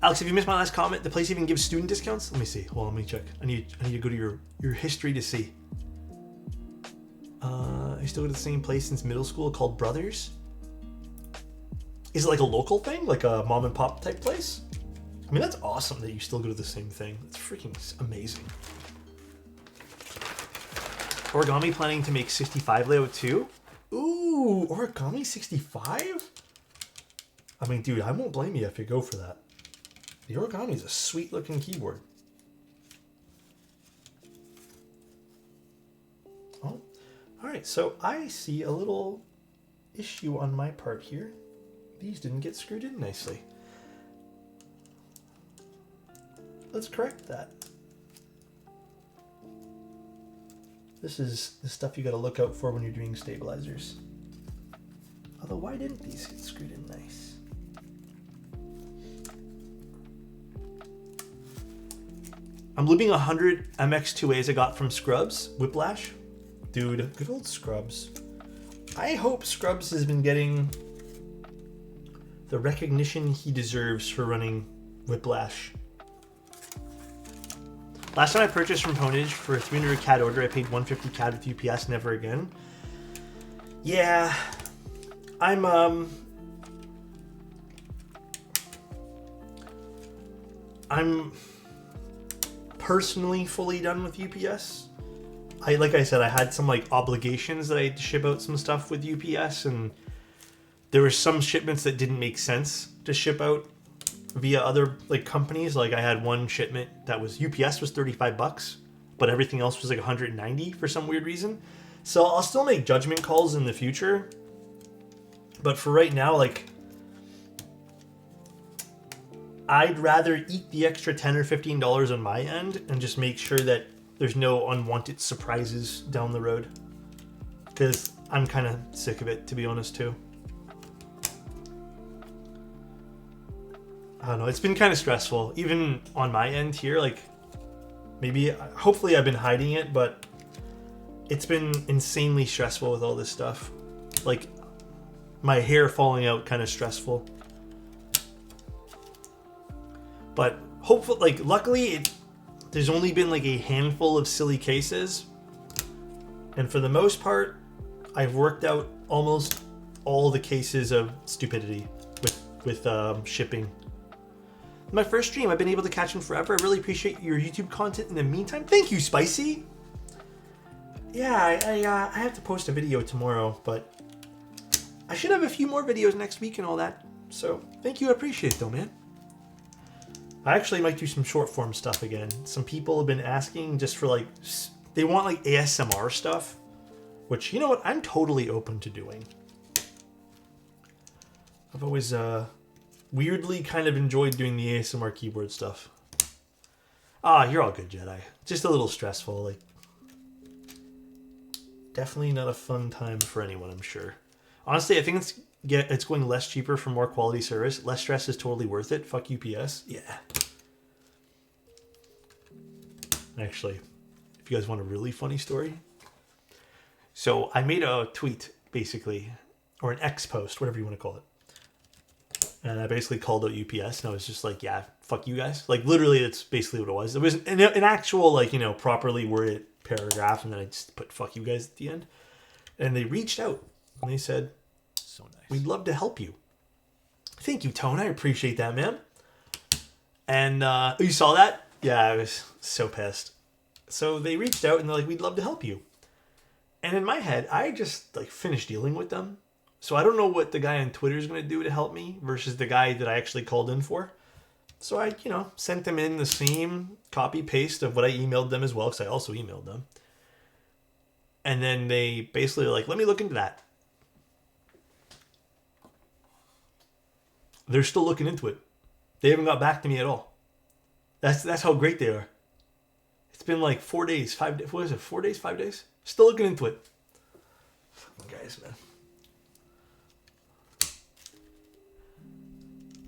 Alex, if you missed my last comment, the place even gives student discounts? Let me see. Hold on, let me check. I need to go to your history to see. I still go to the same place since middle school called Brothers. Is it like a local thing? Like a mom and pop type place? I mean, that's awesome that you still go to the same thing. That's freaking amazing. Origami planning to make 65 layout too? Ooh, Origami 65? I mean, dude, I won't blame you if you go for that. The Origami is a sweet looking keyboard. Oh, alright, so I see a little issue on my part here. These didn't get screwed in nicely. Let's correct that. This is the stuff you got to look out for when you're doing stabilizers. Although, why didn't these get screwed in nice? I'm looping 100 MX2As I got from Scrubs, Whiplash. Dude, good old Scrubs. I hope Scrubs has been getting the recognition he deserves for running Whiplash. Last time I purchased from Ponage for a 300 CAD order, I paid 150 CAD with UPS, never again. Yeah, I'm personally fully done with UPS. Like I said, I had some like obligations that I had to ship out some stuff with UPS, and there were some shipments that didn't make sense to ship out via other like companies. Like I had one shipment that was UPS was $35, but everything else was like 190 for some weird reason. So I'll still make judgment calls in the future, but for right now, like I'd rather eat the extra $10 or $15 on my end and just make sure that there's no unwanted surprises down the road, because I'm kind of sick of it, to be honest, too. I don't know, it's been kind of stressful, even on my end here. Like, hopefully I've been hiding it, but it's been insanely stressful with all this stuff. Like, my hair falling out, kind of stressful. But hopefully, like, luckily, there's only been like a handful of silly cases, and for the most part, I've worked out almost all the cases of stupidity with shipping. My first stream, I've been able to catch him forever. I really appreciate your YouTube content in the meantime. Thank you, Spicy. Yeah, I have to post a video tomorrow, but I should have a few more videos next week and all that. So thank you, I appreciate it though, man. I actually might do some short form stuff again. Some people have been asking just for like, they want like ASMR stuff, which, you know what, I'm totally open to doing. I've always weirdly kind of enjoyed doing the ASMR keyboard stuff. Ah, you're all good, Jedi. Just a little stressful, like definitely not a fun time for anyone, I'm sure. Honestly, I think it's going less cheaper for more quality service. Less stress is totally worth it. Fuck UPS. Yeah. Actually, if you guys want a really funny story. So I made a tweet, basically, or an X post, whatever you want to call it. And I basically called out UPS, and I was just like, yeah, fuck you guys. Like, literally, that's basically what it was. It was an actual, like, you know, properly worded paragraph, and then I just put fuck you guys at the end. And they reached out, and they said, so nice. We'd love to help you. Thank you, Tone. I appreciate that, man. And you saw that? Yeah, I was so pissed. So they reached out, and they're like, we'd love to help you. And in my head, I just like finished dealing with them. So I don't know what the guy on Twitter is going to do to help me versus the guy that I actually called in for. So I, you know, sent them in the same copy paste of what I emailed them as well, because I also emailed them. And then they basically were like, let me look into that. They're still looking into it. They haven't got back to me at all. That's how great they are. It's been like 4 days, 5 days. What is it? 4 days, 5 days? Still looking into it. Fucking guys, man.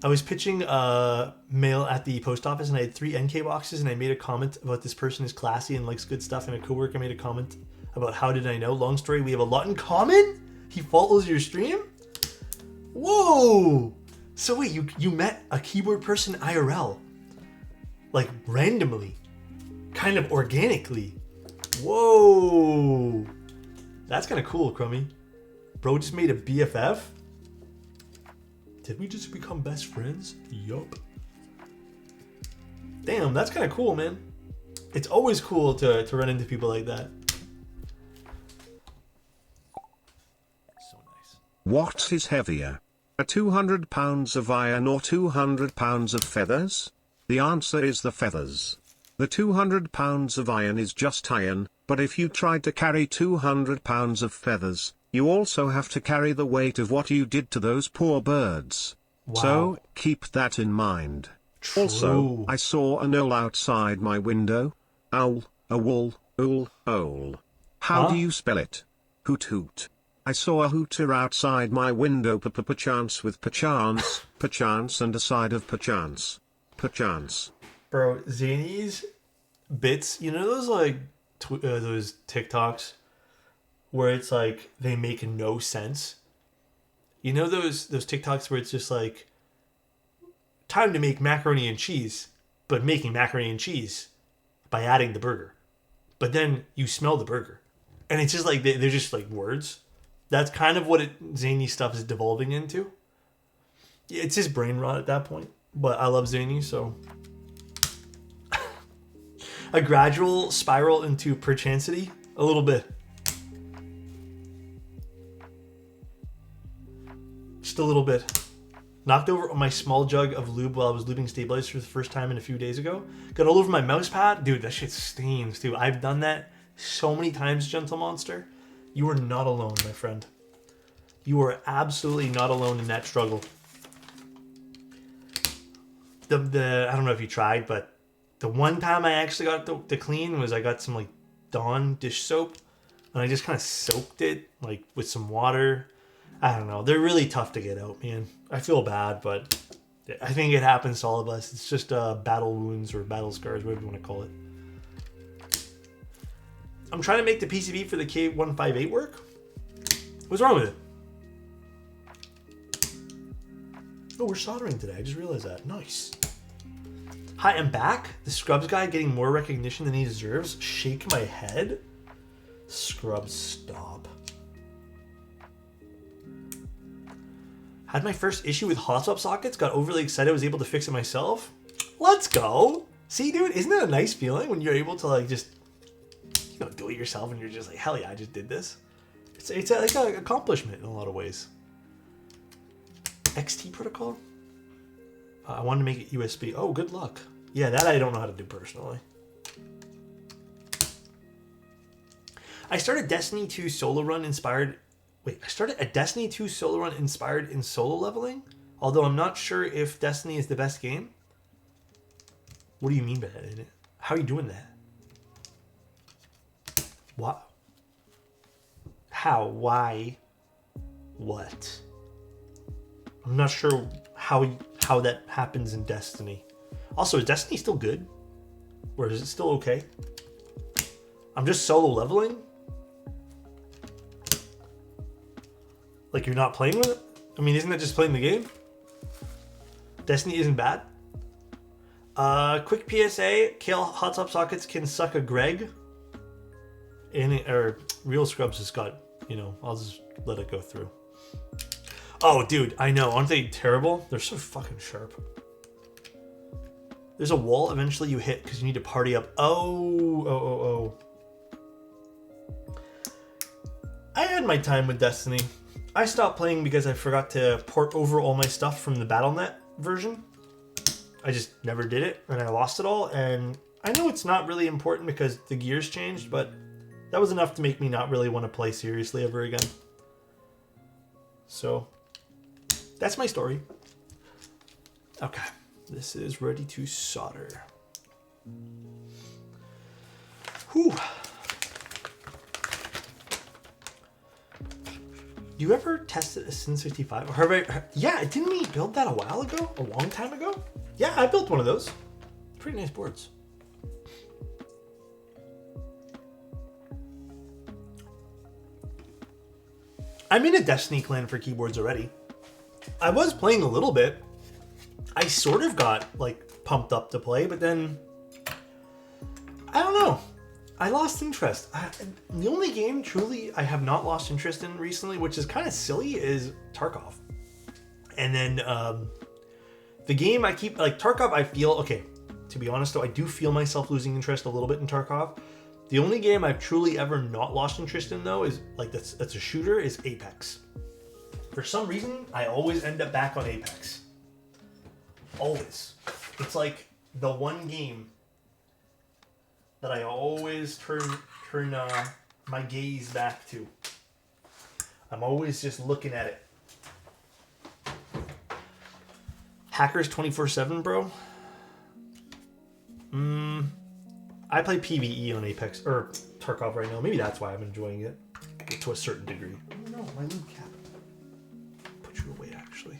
I was pitching mail at the post office, and I had 3 NK boxes, and I made a comment about this person is classy and likes good stuff, and a coworker made a comment about how did I know. Long story, we have a lot in common? He follows your stream? Whoa! So wait, you met a keyboard person IRL? Like randomly? Kind of organically? Whoa! That's kind of cool, Crummy. Bro just made a BFF? Did we just become best friends? Yup. Damn, that's kind of cool, man. It's always cool to run into people like that. So nice. What is heavier? A 200 pounds of iron or 200 pounds of feathers? The answer is the feathers. The 200 pounds of iron is just iron, but if you tried to carry 200 pounds of feathers, you also have to carry the weight of what you did to those poor birds. Wow. So, keep that in mind. True. Also, I saw an owl outside my window. Owl, a wool, owl, owl. How do Huh? you spell it? Hoot hoot. I saw a hooter outside my window perchance with perchance and a side of perchance. Perchance. Bro, Zany's bits, you know those like those TikToks where it's like they make no sense? You know those TikToks where it's just like time to make macaroni and cheese, but making macaroni and cheese by adding the burger. But then you smell the burger. And it's just like they're just like words. That's kind of what zany stuff is devolving into. Yeah, it's just brain rot at that point. But I love zany, so a gradual spiral into perchancity, a little bit. Just a little bit. Knocked over my small jug of lube while I was lubing stabilizers for the first time in a few days ago. Got all over my mouse pad. Dude, that shit stains, dude. I've done that so many times, Gentle Monster. You are not alone, my friend. You are absolutely not alone in that struggle. I don't know if you tried, but the one time I actually got to clean was I got some like Dawn dish soap, and I just kind of soaked it like with some water. I don't know. They're really tough to get out, man. I feel bad, but I think it happens to all of us. It's just battle wounds or battle scars, whatever you want to call it. I'm trying to make the PCB for the K158 work. What's wrong with it? Oh, we're soldering today. I just realized that. Nice. Hi, I'm back. The Scrubs guy getting more recognition than he deserves. Shake my head. Scrubs, stop. Had my first issue with hot swap sockets. Got overly excited. Was able to fix it myself. Let's go. See, dude, isn't that a nice feeling when you're able to like just, you know, do it yourself and you're just like, hell yeah, I just did this. It's like an accomplishment in a lot of ways. XT protocol? I wanted to make it USB. Oh, good luck. Yeah, that I don't know how to do personally. I started Destiny 2 solo run inspired... Wait, I started a Destiny 2 solo run inspired in solo leveling? Although I'm not sure if Destiny is the best game. What do you mean by that? How are you doing that? What? How? Why? What? I'm not sure how that happens in Destiny. Also, is Destiny still good? Or is it still okay? I'm just solo leveling? Like you're not playing with it? I mean, isn't that just playing the game? Destiny isn't bad? Quick PSA, Kale Hot Top Sockets can suck a Greg. Or Real Scrubs has got, you know, I'll just let it go through. Oh, dude, I know. Aren't they terrible? They're so fucking sharp. There's a wall eventually you hit because you need to party up. Oh. I had my time with Destiny. I stopped playing because I forgot to port over all my stuff from the BattleNet version. I just never did it, and I lost it all. And I know it's not really important because the gears changed, but that was enough to make me not really want to play seriously ever again. So... that's my story. Okay, this is ready to solder. Whew. You ever tested a Sin 65? Yeah, didn't we build that a while ago? A long time ago? Yeah, I built one of those. Pretty nice boards. I'm in a Destiny clan for keyboards already. I was playing a little bit. I sort of got like pumped up to play, but then I don't know. I lost interest. The only game truly I have not lost interest in recently, which is kind of silly, is Tarkov. And then the game I keep like Tarkov. I feel okay. To be honest, though, I do feel myself losing interest a little bit in Tarkov. The only game I've truly ever not lost interest in, though, is like that's a shooter, is Apex. For some reason, I always end up back on Apex. Always. It's like the one game that I always turn my gaze back to. I'm always just looking at it. Hackers 24/7, bro. I play PvE on Apex, or Tarkov right now. Maybe that's why I'm enjoying it to a certain degree. Oh no, my loot cap. Put you away, actually.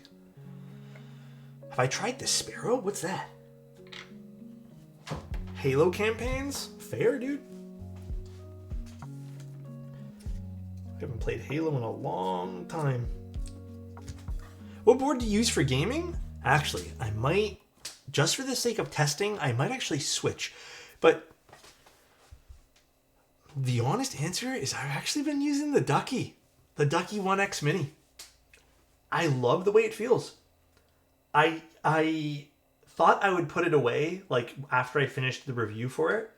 Have I tried the Sparrow? What's that? Halo campaigns? Fair, dude. I haven't played Halo in a long time. What board do you use for gaming? Actually, I might, just for the sake of testing, I might actually switch. But the honest answer is I've actually been using the Ducky 1X Mini. I love the way it feels. I thought I would put it away like after I finished the review for it.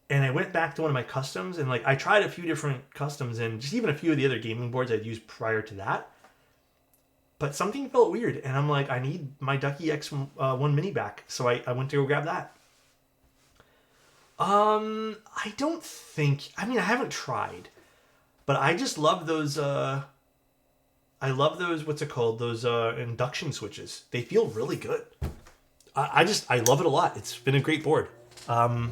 And I went back to one of my customs and like I tried a few different customs and just even a few of the other gaming boards I'd used prior to that. But something felt weird and I'm like, I need my Ducky X1 Mini back. So I went to go grab that. I don't think, I mean, I haven't tried, but I just love those, I love those, what's it called? Those, induction switches. They feel really good. I love it a lot. It's been a great board. The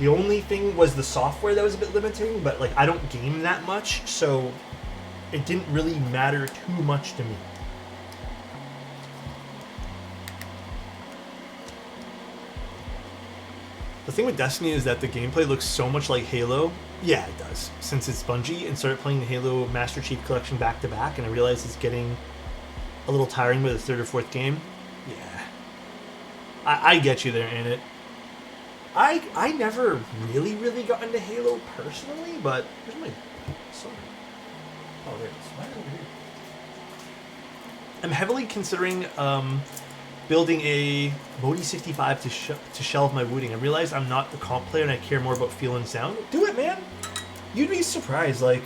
only thing was the software that was a bit limiting, but like, I don't game that much, so it didn't really matter too much to me. The thing with Destiny is that the gameplay looks so much like Halo. Yeah, it does. Since it's Bungie and started playing the Halo Master Chief Collection back to back, and I realized it's getting a little tiring with the third or fourth game. Yeah. I get you there, Annette. I never really got into Halo personally, but where's my sword? Oh, there it is. Why is it over here? I'm heavily considering building a VOD 65 to shelve my wooting. I realize I'm not the comp player and I care more about feel and sound. Do it, man! You'd be surprised, like...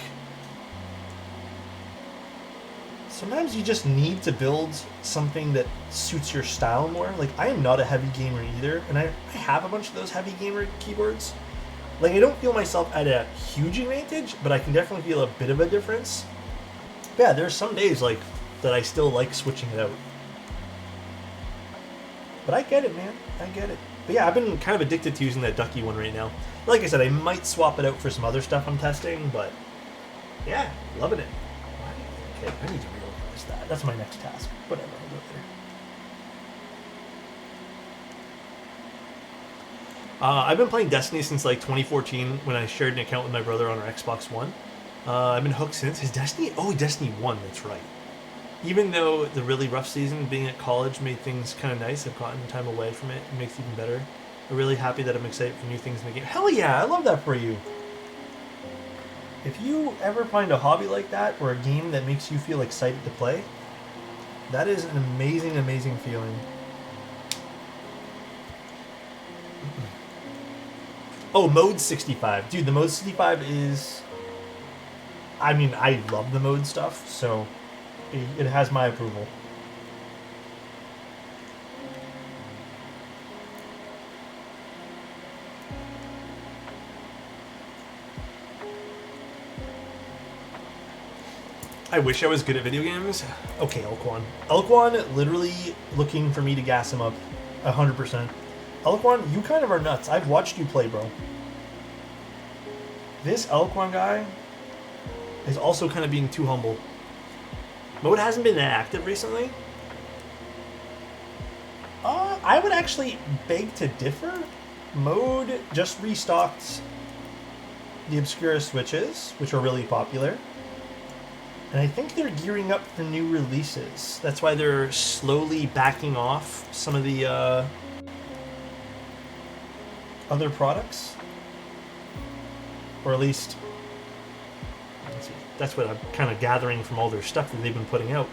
Sometimes you just need to build something that suits your style more. Like, I am not a heavy gamer either, and I have a bunch of those heavy gamer keyboards. Like, I don't feel myself at a huge advantage, but I can definitely feel a bit of a difference. But yeah, there's some days, like, that I still like switching it out. But I get it, man. I get it. But yeah, I've been kind of addicted to using that Ducky one right now. Like I said, I might swap it out for some other stuff I'm testing, but yeah, loving it. Okay, I need to reorganize that. That's my next task. Whatever, I'll do it later. I've been playing Destiny since like 2014 when I shared an account with my brother on our Xbox One. I've been hooked since. His Destiny? Oh, Destiny 1, that's right. Even though the really rough season, being at college, made things kind of nice, I've gotten time away from it. It makes it even better. I'm really happy that I'm excited for new things in the game. Hell yeah, I love that for you. If you ever find a hobby like that, or a game that makes you feel excited to play, that is an amazing, amazing feeling. Oh, Mode 65. Dude, the Mode 65 is... I mean, I love the mode stuff, so... It has my approval. I wish I was good at video games. Okay, Elkwan. Elkwan literally looking for me to gas him up 100%. Elkwan, you kind of are nuts. I've watched you play, bro. This Elkwan guy is also kind of being too humble. Mode hasn't been that active recently. I would actually beg to differ. Mode just restocked the Obscura switches, which are really popular. And I think they're gearing up for new releases. That's why they're slowly backing off some of the other products. Or at least... That's what I'm kind of gathering from all their stuff that they've been putting out.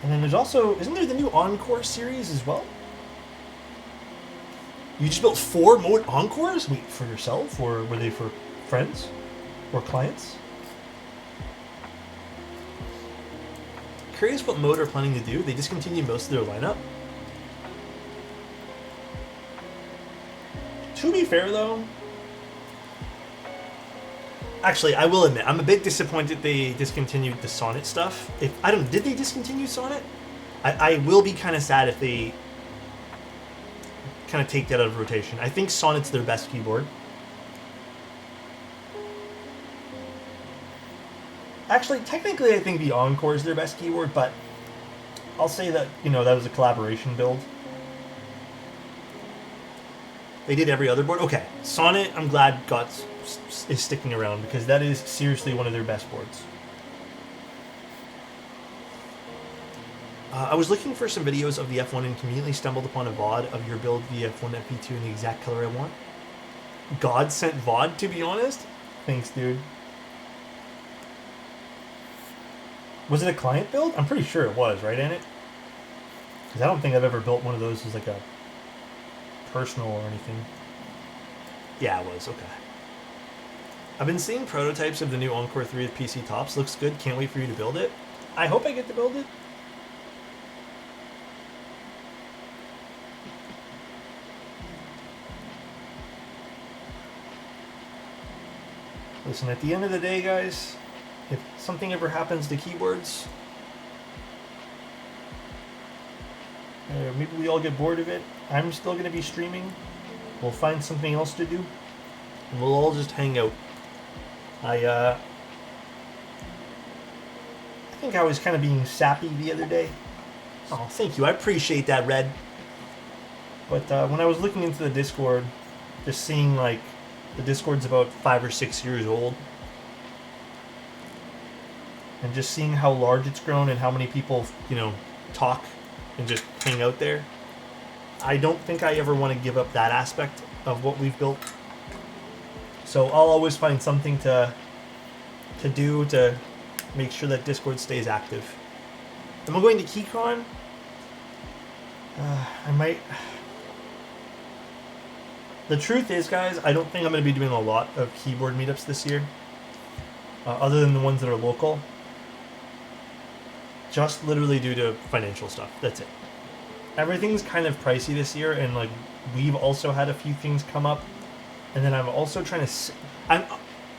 And then there's also... Isn't there the new Encore series as well? You just built 4 Mode Encores? Wait, for yourself? Or were they for friends? Or clients? Curious what Mode are planning to do. They discontinued most of their lineup. To be fair, though... Actually, I will admit, I'm a bit disappointed they discontinued the Sonnet stuff. Did they discontinue Sonnet? I will be kind of sad if they kind of take that out of rotation. I think Sonnet's their best keyboard. Actually, technically, I think the Encore is their best keyboard, but I'll say that, you know, that was a collaboration build. They did every other board. Okay, Sonnet, I'm glad is sticking around, because that is seriously one of their best boards. I was looking for some videos of the F1 and conveniently stumbled upon a VOD of your build the F1 FP2 in the exact color I want. God sent VOD, to be honest. Thanks, dude. Was it a client build? I'm pretty sure it was, right, Annette? Because I don't think I've ever built one of those as like a personal or anything. Yeah, it was. Okay. I've been seeing prototypes of the new Encore 3 with PC tops. Looks good. Can't wait for you to build it. I hope I get to build it. Listen, at the end of the day, guys, if something ever happens to keyboards, maybe we all get bored of it, I'm still going to be streaming. We'll find something else to do, and we'll all just hang out. I think I was kind of being sappy the other day. Oh, thank you. I appreciate that, Red. But when I was looking into the Discord, just seeing, like, the Discord's about 5 or 6 years old, and just seeing how large it's grown and how many people, you know, talk and just hang out there, I don't think I ever want to give up that aspect of what we've built. So I'll always find something to do to make sure that Discord stays active. Am I going to KeyCon? I might. The truth is, guys, I don't think I'm going to be doing a lot of keyboard meetups this year, other than the ones that are local. Just literally due to financial stuff. That's it. Everything's kind of pricey this year, and like we've also had a few things come up, and then I'm also trying to.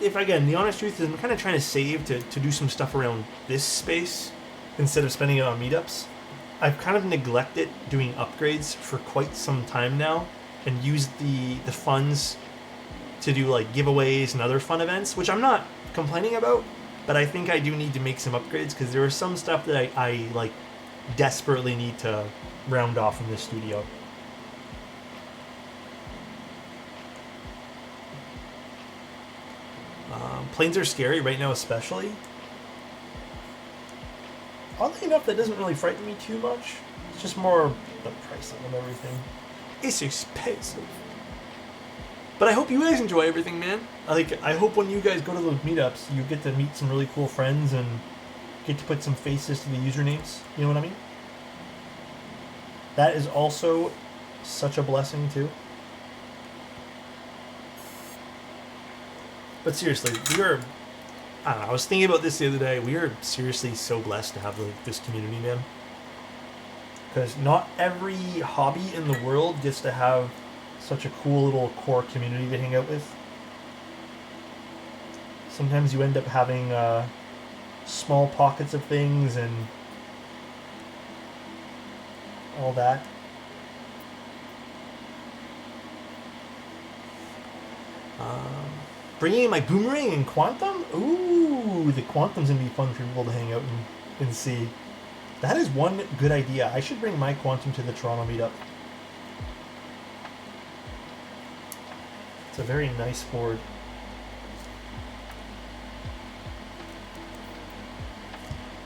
The honest truth is, I'm kind of trying to save to do some stuff around this space instead of spending it on meetups. I've kind of neglected doing upgrades for quite some time now, and used the funds to do like giveaways and other fun events, which I'm not complaining about, but I think I do need to make some upgrades because there is some stuff that I like desperately need to round off in this studio. Planes are scary right now, especially. Oddly enough, that doesn't really frighten me too much. It's just more the pricing of everything. It's expensive. But I hope you guys enjoy everything, man. I hope when you guys go to those meetups, you get to meet some really cool friends and get to put some faces to the usernames. You know what I mean? That is also such a blessing, too. But seriously, I don't know, I was thinking about this the other day. We are seriously so blessed to have this community, man. Because not every hobby in the world gets to have such a cool little core community to hang out with. Sometimes you end up having small pockets of things and all that. Bringing in my Boomerang and Quantum? Ooh, the Quantum's going to be fun for people to hang out and see. That is one good idea. I should bring my Quantum to the Toronto meetup. It's a very nice board.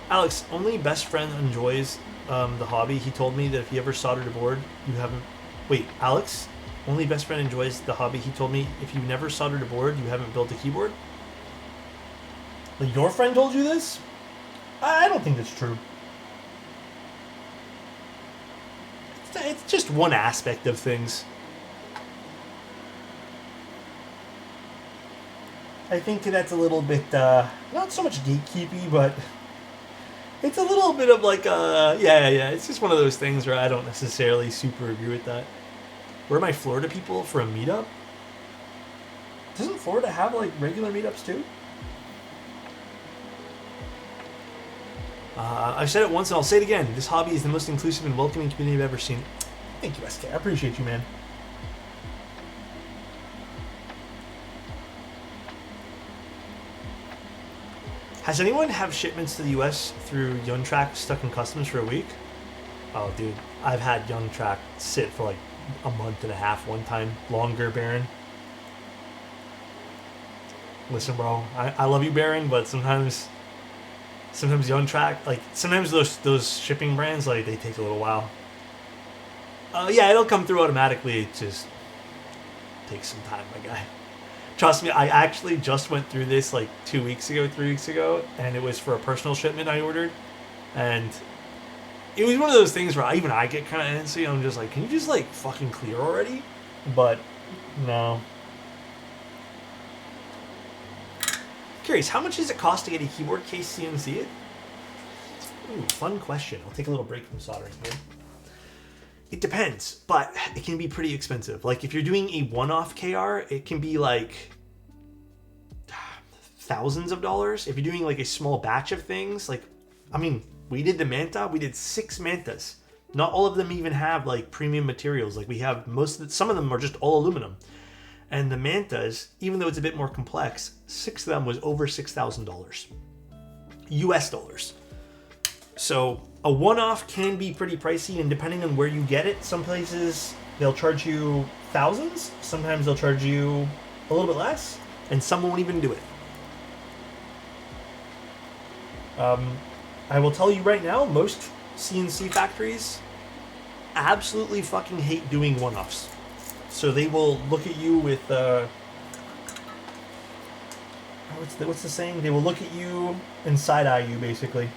Alex, only best friend enjoys the hobby. He told me that if you ever soldered a board, you haven't... Wait, Alex? Only best friend enjoys the hobby. He told me if you never soldered a board, you haven't built a keyboard. Like, your friend told you this? I don't think that's true. It's just one aspect of things. I think that's a little bit, not so much gatekeepy, but it's a little bit of like, yeah. It's just one of those things where I don't necessarily super agree with that. Where are my Florida people for a meetup? Doesn't Florida have like regular meetups too? I've said it once and I'll say it again. This hobby is the most inclusive and welcoming community I've ever seen. Thank you, SK. I appreciate you, man. Has anyone have shipments to the U.S. through Yuntrack stuck in customs for a week? Oh, dude, I've had Yuntrack sit for like a month and a half one time. Longer, Baron. Listen, bro, I love you, Baron, but sometimes Yuntrack, like, sometimes those shipping brands, like, they take a little while. Yeah, it'll come through automatically. It just takes some time, my guy. Trust me, I actually just went through this like 2 weeks ago, 3 weeks ago, and it was for a personal shipment I ordered. And it was one of those things where even I get kind of antsy. I'm just like, can you just like fucking clear already? But no. Curious, how much does it cost to get a keyboard case CNC? Ooh, fun question. I'll take a little break from soldering here. It depends, but it can be pretty expensive. Like if you're doing a one-off KR, it can be like thousands of dollars. If you're doing like a small batch of things, like, I mean, we did the Manta, we did 6 Mantas. Not all of them even have like premium materials. Like we have some of them are just all aluminum. And the Mantas, even though it's a bit more complex, 6 of them was over $6,000. US dollars. So a one-off can be pretty pricey, and depending on where you get it, some places they'll charge you thousands, sometimes they'll charge you a little bit less, and some won't even do it. I will tell you right now, most CNC factories absolutely fucking hate doing one-offs. So they will look at you with what's the saying? They will look at you and side-eye you, basically,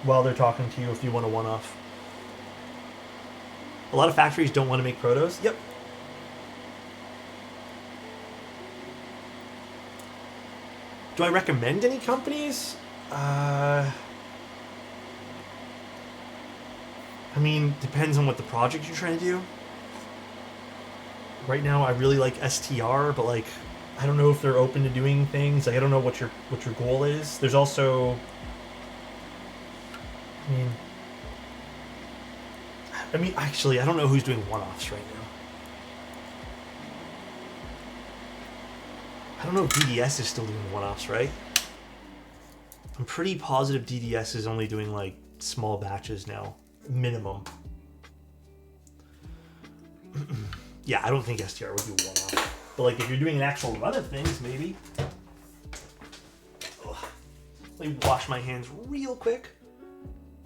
while they're talking to you if you want a one-off. A lot of factories don't want to make protos. Yep. Do I recommend any companies? I mean, depends on what the project you're trying to do. Right now, I really like STR, but like, I don't know if they're open to doing things. Like, I don't know what your goal is. There's also, I mean, actually, I don't know who's doing one-offs right now. I don't know if DDS is still doing one-offs, right? I'm pretty positive DDS is only doing like small batches now, minimum. Yeah, I don't think STR would do one-off. But like, if you're doing an actual run of things, maybe. Ugh. Let me wash my hands real quick.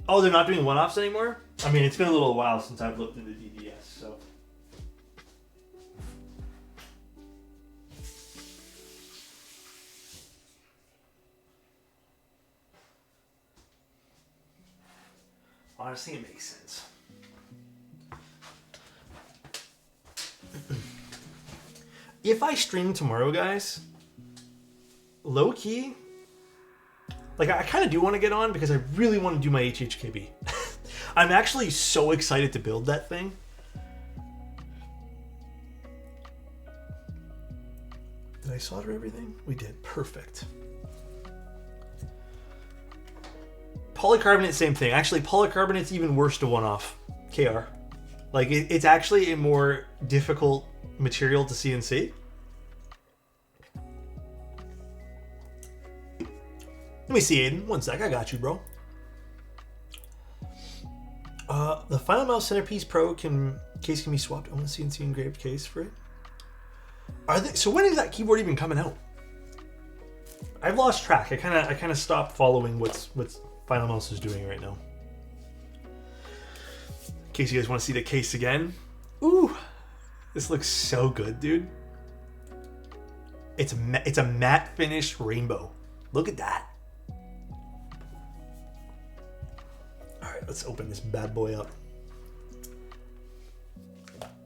Oh, they're not doing one-offs anymore? I mean, it's been a little while since I've looked into DDS, so. Honestly, it makes sense. If I stream tomorrow, guys, low-key, like, I kind of do want to get on because I really want to do my HHKB. I'm actually so excited to build that thing. Did I solder everything? We did. Perfect. Polycarbonate, same thing. Actually, polycarbonate's even worse to one-off. KR. Like, it's actually a more difficult material to CNC. Let me see, Aiden. One sec. I got you, bro. The Final Mouse Centerpiece Pro case can be swapped. I want a CNC engraved case for it. So when is that keyboard even coming out? I've lost track. I kind of stopped following what's Final Mouse is doing right now. In case you guys want to see the case again. Ooh, this looks so good, dude. It's a matte finish rainbow. Look at that. All right, let's open this bad boy up.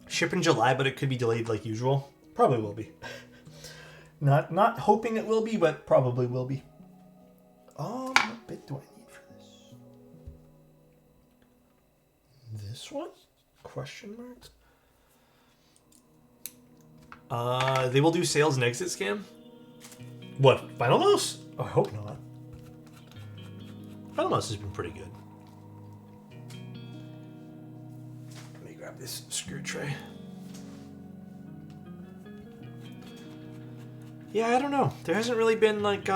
Ship in July, but it could be delayed like usual. Probably will be. Not hoping it will be, but probably will be. What bit do I need for this? This one? Question marks? They will do sales and exit scam? What, Final Mouse? Oh, I hope not. Final Mouse has been pretty good. Let me grab this screw tray. Yeah, I don't know. There hasn't really been like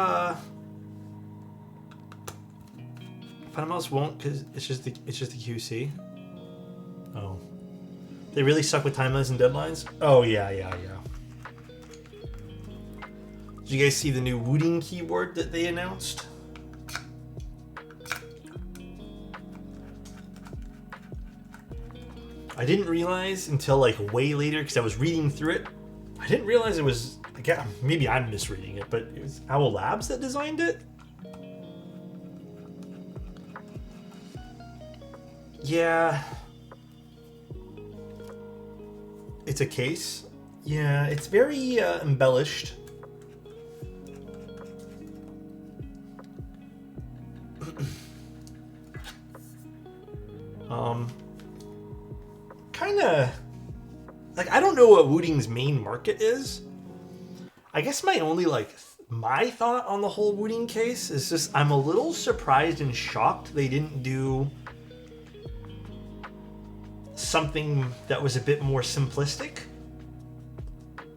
Final Mouse won't because it's just the QC. Oh, they really suck with timelines and deadlines. Oh yeah. Did you guys see the new Wooting keyboard that they announced? I didn't realize until like way later because I was reading through it. I didn't realize it was, again, maybe I'm misreading it, but it was Owl Labs that designed it. Yeah. It's a case. Yeah, it's very embellished. Kind of like, I don't know what Wooting's main market is. I guess my only my thought on the whole Wooting case is just I'm a little surprised and shocked they didn't do something that was a bit more simplistic.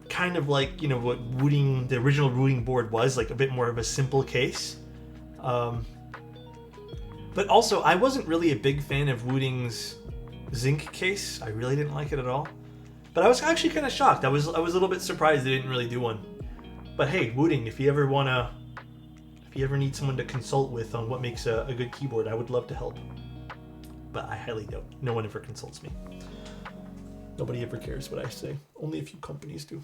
Kind of like, you know, what Wooting, the original Wooting board was, like a bit more of a simple case. But also, I wasn't really a big fan of Wooting's zinc case. I really didn't like it at all. But I was actually kind of shocked. I was a little bit surprised they didn't really do one. But hey, Wooting, if you ever need someone to consult with on what makes a good keyboard, I would love to help. But I highly doubt. No one ever consults me. Nobody ever cares what I say. Only a few companies do.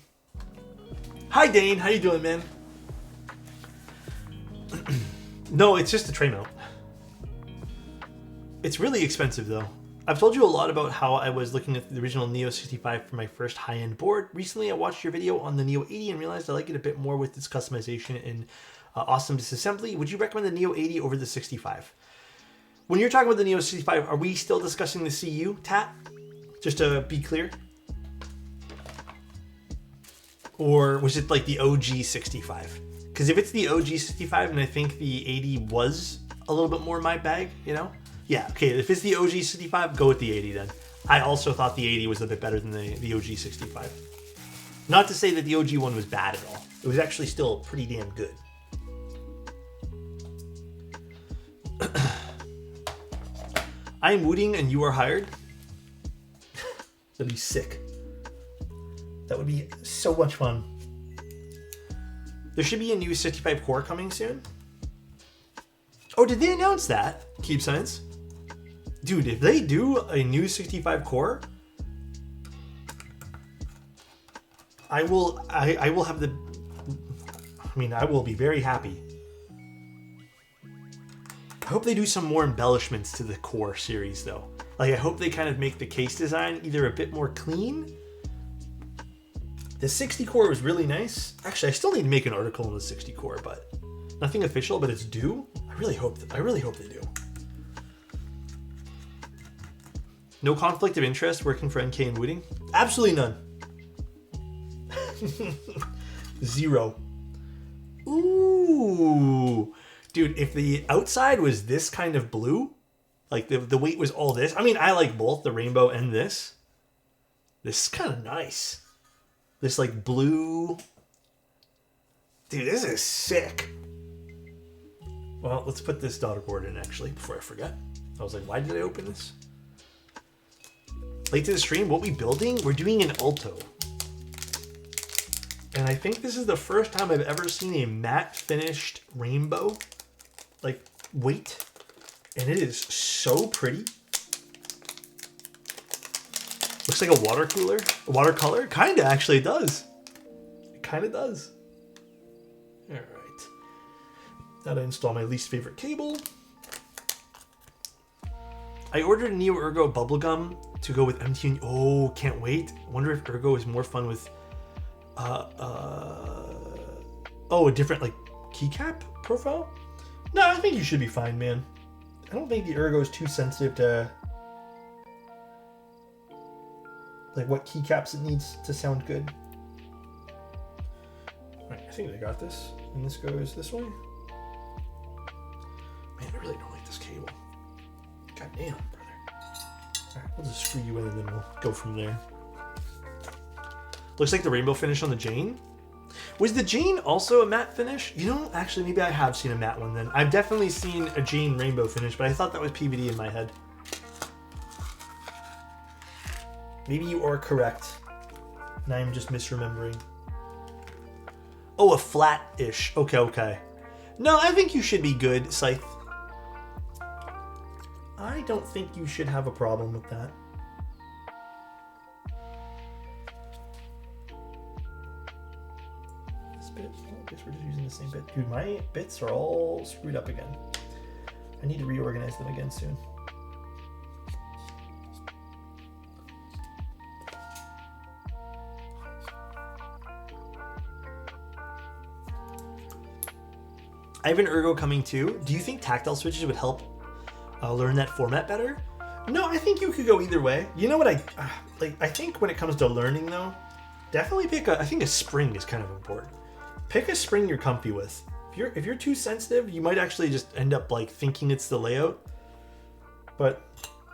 Hi Dane, how you doing, man? No, it's just a tray mount. It's really expensive though. I've told you a lot about how I was looking at the original Neo 65 for my first high-end board. Recently, I watched your video on the Neo 80 and realized I like it a bit more with its customization and awesome disassembly. Would you recommend the Neo 80 over the 65? When you're talking about the Neo 65, are we still discussing the CU, Tat? Just to be clear? Or was it like the OG 65? Because if it's the OG 65, and I think the 80 was a little bit more my bag, you know? Yeah, okay, if it's the OG 65, go with the 80 then. I also thought the 80 was a bit better than the OG 65. Not to say that the OG one was bad at all. It was actually still pretty damn good. I am Wooting and you are hired. That'd be sick. That would be so much fun. There should be a new 65 core coming soon. Oh, did they announce that? Keep Science? Dude, if they do a new 65 core, I will have the, I will be very happy. I hope they do some more embellishments to the core series though. Like, I hope they kind of make the case design either a bit more clean. The 60 core was really nice. Actually, I still need to make an article on the 60 core, but nothing official, but it's due. I really hope they do. No conflict of interest working for NK and Wooting? Absolutely none. Zero. Ooh. Dude, if the outside was this kind of blue, like the weight was all this. I mean, I like both the rainbow and this. This is kind of nice. This like blue. Dude, this is sick. Well, let's put this daughter board in actually before I forget. I was like, why did I open this? Late to the stream, what we building? We're doing an Aalto. And I think this is the first time I've ever seen a matte finished rainbow, like, weight. And it is so pretty. Looks like a water cooler, a watercolor. Kinda actually does. It kinda does. All right. Now to install my least favorite cable. I ordered a Neo Ergo bubblegum to go with MT. Oh, can't wait. Wonder if Ergo is more fun with a different like keycap profile? No, I think you should be fine, man. I don't think the Ergo is too sensitive to like what keycaps it needs to sound good. Alright, I think I got this. And this goes this way. Man, I really don't like this cable. God damn, brother. Alright, we'll just screw you in and then we'll go from there. Looks like the rainbow finish on the Jane. Was the Jane also a matte finish? You know, actually, maybe I have seen a matte one then. I've definitely seen a Jane rainbow finish, but I thought that was PVD in my head. Maybe you are correct. And I am just misremembering. Oh, a flat-ish. Okay, okay. No, I think you should be good, Scythe. I don't think you should have a problem with that. This bit, I guess we're just using the same bit. Dude, my bits are all screwed up again. I need to reorganize them again soon. I have an Ergo coming too. Do you think tactile switches would help learn that format better? No, I think you could go either way. You know what I like? I think when it comes to learning though, definitely pick a. I think a spring is kind of important. Pick a spring you're comfy with. If you're too sensitive, you might actually just end up like thinking it's the layout. But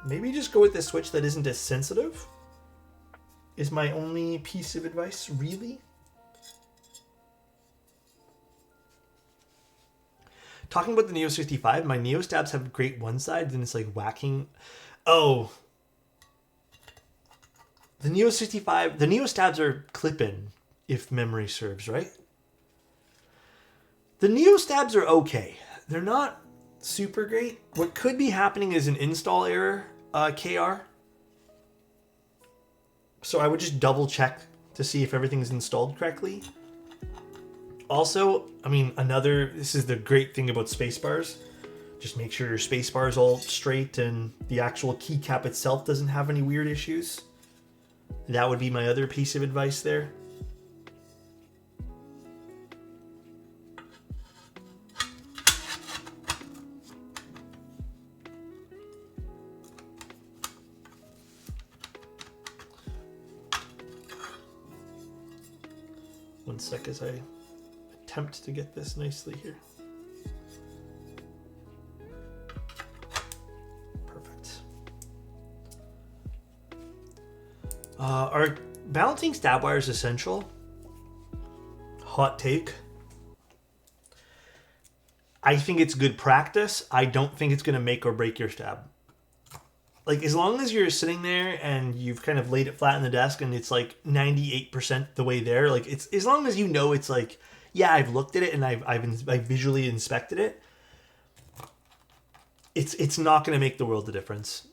maybe just go with the switch that isn't as sensitive. Is my only piece of advice really? Talking about the Neo 65, my Neo stabs have great one side, then it's like whacking. Oh. The Neo 65, the Neo stabs are clip-in, if memory serves, right? The Neo stabs are okay. They're not super great. What could be happening is an install error, KR. So I would just double check to see if everything's installed correctly. Also, I mean, this is the great thing about spacebars. Just make sure your spacebar is all straight and the actual keycap itself doesn't have any weird issues. That would be my other piece of advice there. One sec as I attempt to get this nicely here. Perfect. Are balancing stab wires essential? Hot take. I think it's good practice. I don't think it's going to make or break your stab. Like, as long as you're sitting there and you've kind of laid it flat on the desk and it's like 98% the way there, like, it's as long as you know it's like, yeah, I've looked at it and I've visually inspected it. It's not going to make the world a difference.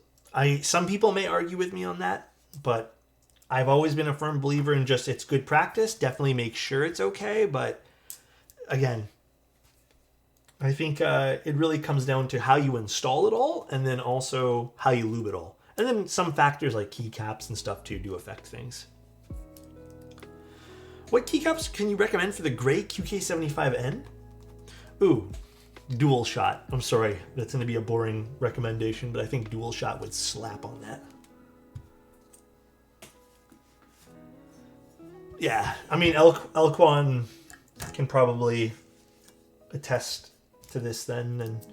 Some people may argue with me on that, but I've always been a firm believer in just it's good practice. Definitely make sure it's okay, but again, I think it really comes down to how you install it all and then also how you lube it all. And then some factors like keycaps and stuff too do affect things. What keycaps can you recommend for the gray QK75N? Ooh, dual shot. I'm sorry, that's going to be a boring recommendation, but I think dual shot would slap on that. Yeah, I mean, Elquan can probably attest to this then, and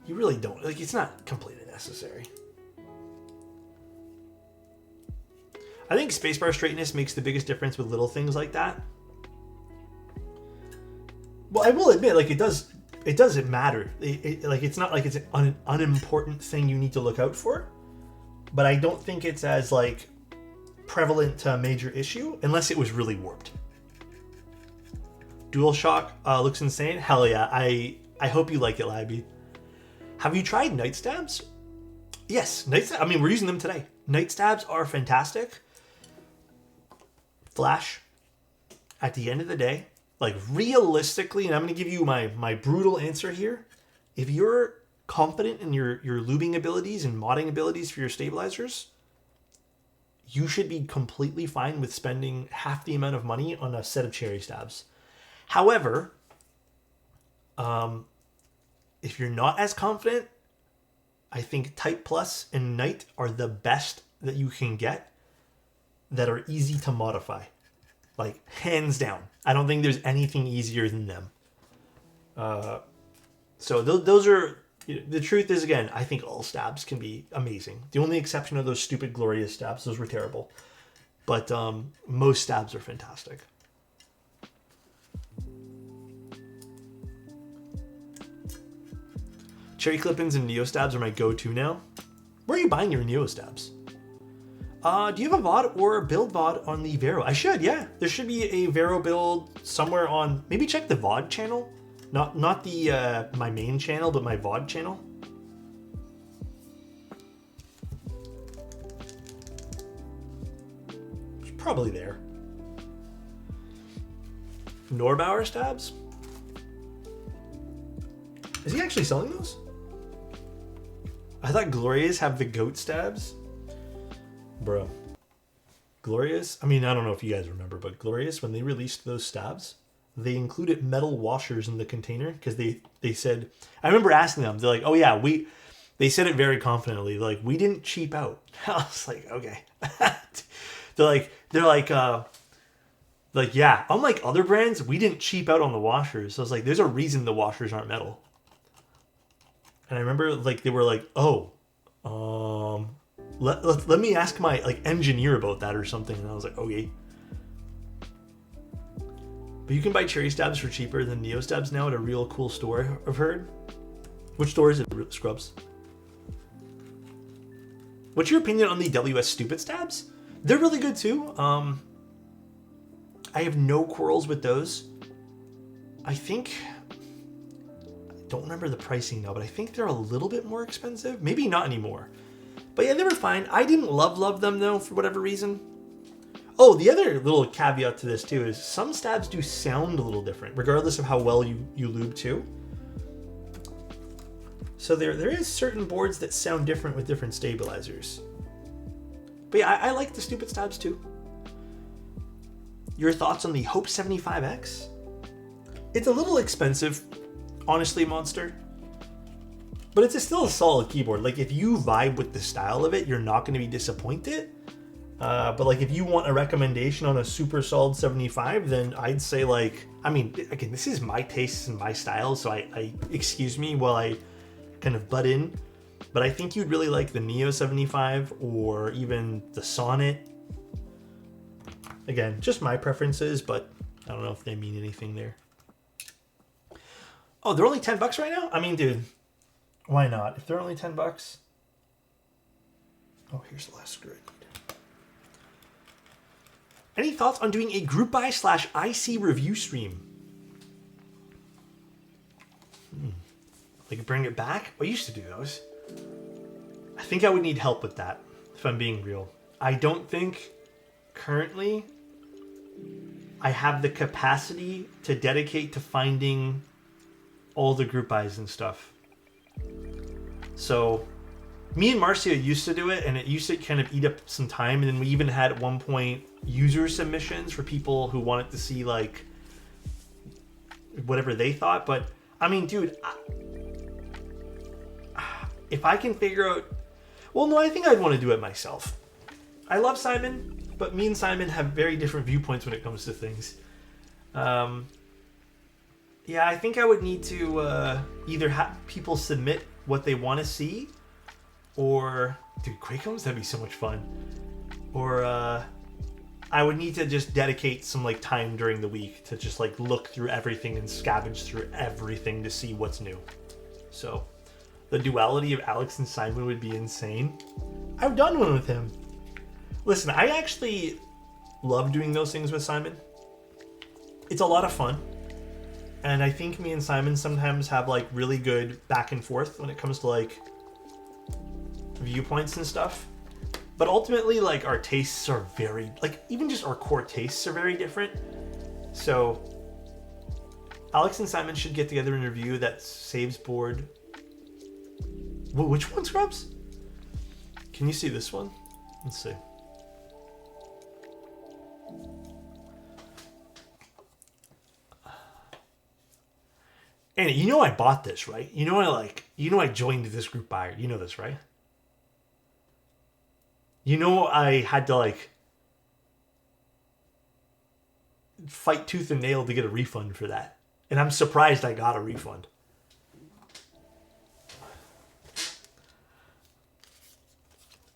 you really don't, like, it's not completely necessary. I think spacebar straightness makes the biggest difference with little things like that. Well, I will admit, like, it doesn't matter. Like, it's not like it's an unimportant thing you need to look out for, but I don't think it's as, like, prevalent to a major issue unless it was really warped. DualShock looks insane. Hell yeah, I hope you like it, Labby. Have you tried night stabs? Yes, I mean, we're using them today. Night stabs are fantastic. Flash, at the end of the day, like, realistically, and I'm going to give you my brutal answer here. If you're confident in your lubing abilities and modding abilities for your stabilizers, you should be completely fine with spending half the amount of money on a set of cherry stabs. However, if you're not as confident, I think Type Plus and Night are the best that you can get that are easy to modify. Like, hands down. I don't think there's anything easier than them. So those are... The truth is, again, I think all stabs can be amazing. The only exception are those stupid Glorious stabs. Those were terrible. But most stabs are fantastic. Cherry clip-ins and Neo stabs are my go-to now. Where are you buying your Neo stabs? Do you have a VOD or a build VOD on the Vero? I should, yeah. There should be a Vero build somewhere on... Maybe check the VOD channel. Not the my main channel, but my VOD channel. It's probably there. Norbauer stabs? Is he actually selling those? I thought Gloria's have the goat stabs. Bro. Gloria's? I mean, I don't know if you guys remember, but Gloria's, when they released those stabs, they included metal washers in the container because they said... I remember asking them, they're like, oh yeah, they said it very confidently. They're like, we didn't cheap out. I was like, okay. they're like, yeah, unlike other brands, we didn't cheap out on the washers. So I was like, there's a reason the washers aren't metal. And I remember like they were like, oh, let me ask my like engineer about that or something. And I was like, okay. But you can buy cherry stabs for cheaper than Neo stabs now at a real cool store, I've heard. Which store is it, Scrubs? What's your opinion on the WS Stupid stabs? They're really good too. I have no quarrels with those. I don't remember the pricing now, but I think they're a little bit more expensive. Maybe not anymore. But yeah, they were fine. I didn't love them though, for whatever reason. Oh, the other little caveat to this too is some stabs do sound a little different, regardless of how well you lube too. So there is certain boards that sound different with different stabilizers. But yeah, I like the stupid stabs too. Your thoughts on the Hope 75X? It's a little expensive, honestly, Monster. But it's still a solid keyboard. Like, if you vibe with the style of it, you're not going to be disappointed. But, like, if you want a recommendation on a super solid 75, then I'd say, like... I mean, again, this is my tastes and my style, so I excuse me while I kind of butt in. But I think you'd really like the Neo 75 or even the Sonnet. Again, just my preferences, but I don't know if they mean anything there. Oh, they're only $10 right now? I mean, dude, why not? If they're only $10. Oh, here's the last screw. Any thoughts on doing a group buy / IC review stream? Like bring it back? I used to do those. I think I would need help with that, if I'm being real. I don't think currently I have the capacity to dedicate to finding all the group buys and stuff. So me and Marcia used to do it, and it used to kind of eat up some time. And then we even had at one point user submissions for people who wanted to see like whatever they thought. But I mean, dude, if I can figure out... Well, no, I think I'd want to do it myself. I love Simon, but me and Simon have very different viewpoints when it comes to things. Yeah, I think I would need to either have people submit what they want to see, or... Dude, Quakecoms? That'd be so much fun. Or I would need to just dedicate some like time during the week to just like look through everything and scavenge through everything to see what's new. So... the duality of Alex and Simon would be insane. I've done one with him. Listen, I actually love doing those things with Simon. It's a lot of fun. And I think me and Simon sometimes have like really good back and forth when it comes to like viewpoints and stuff. But ultimately, like, our tastes are very, like, even just our core tastes are very different. So Alex and Simon should get together and review that Saves board. Which one, Scrubs? Can you see this one? Let's see. Annie, you know I bought this, right? You know I joined this group buyer. You know this, right? You know I had to, like, fight tooth and nail to get a refund for that. And I'm surprised I got a refund.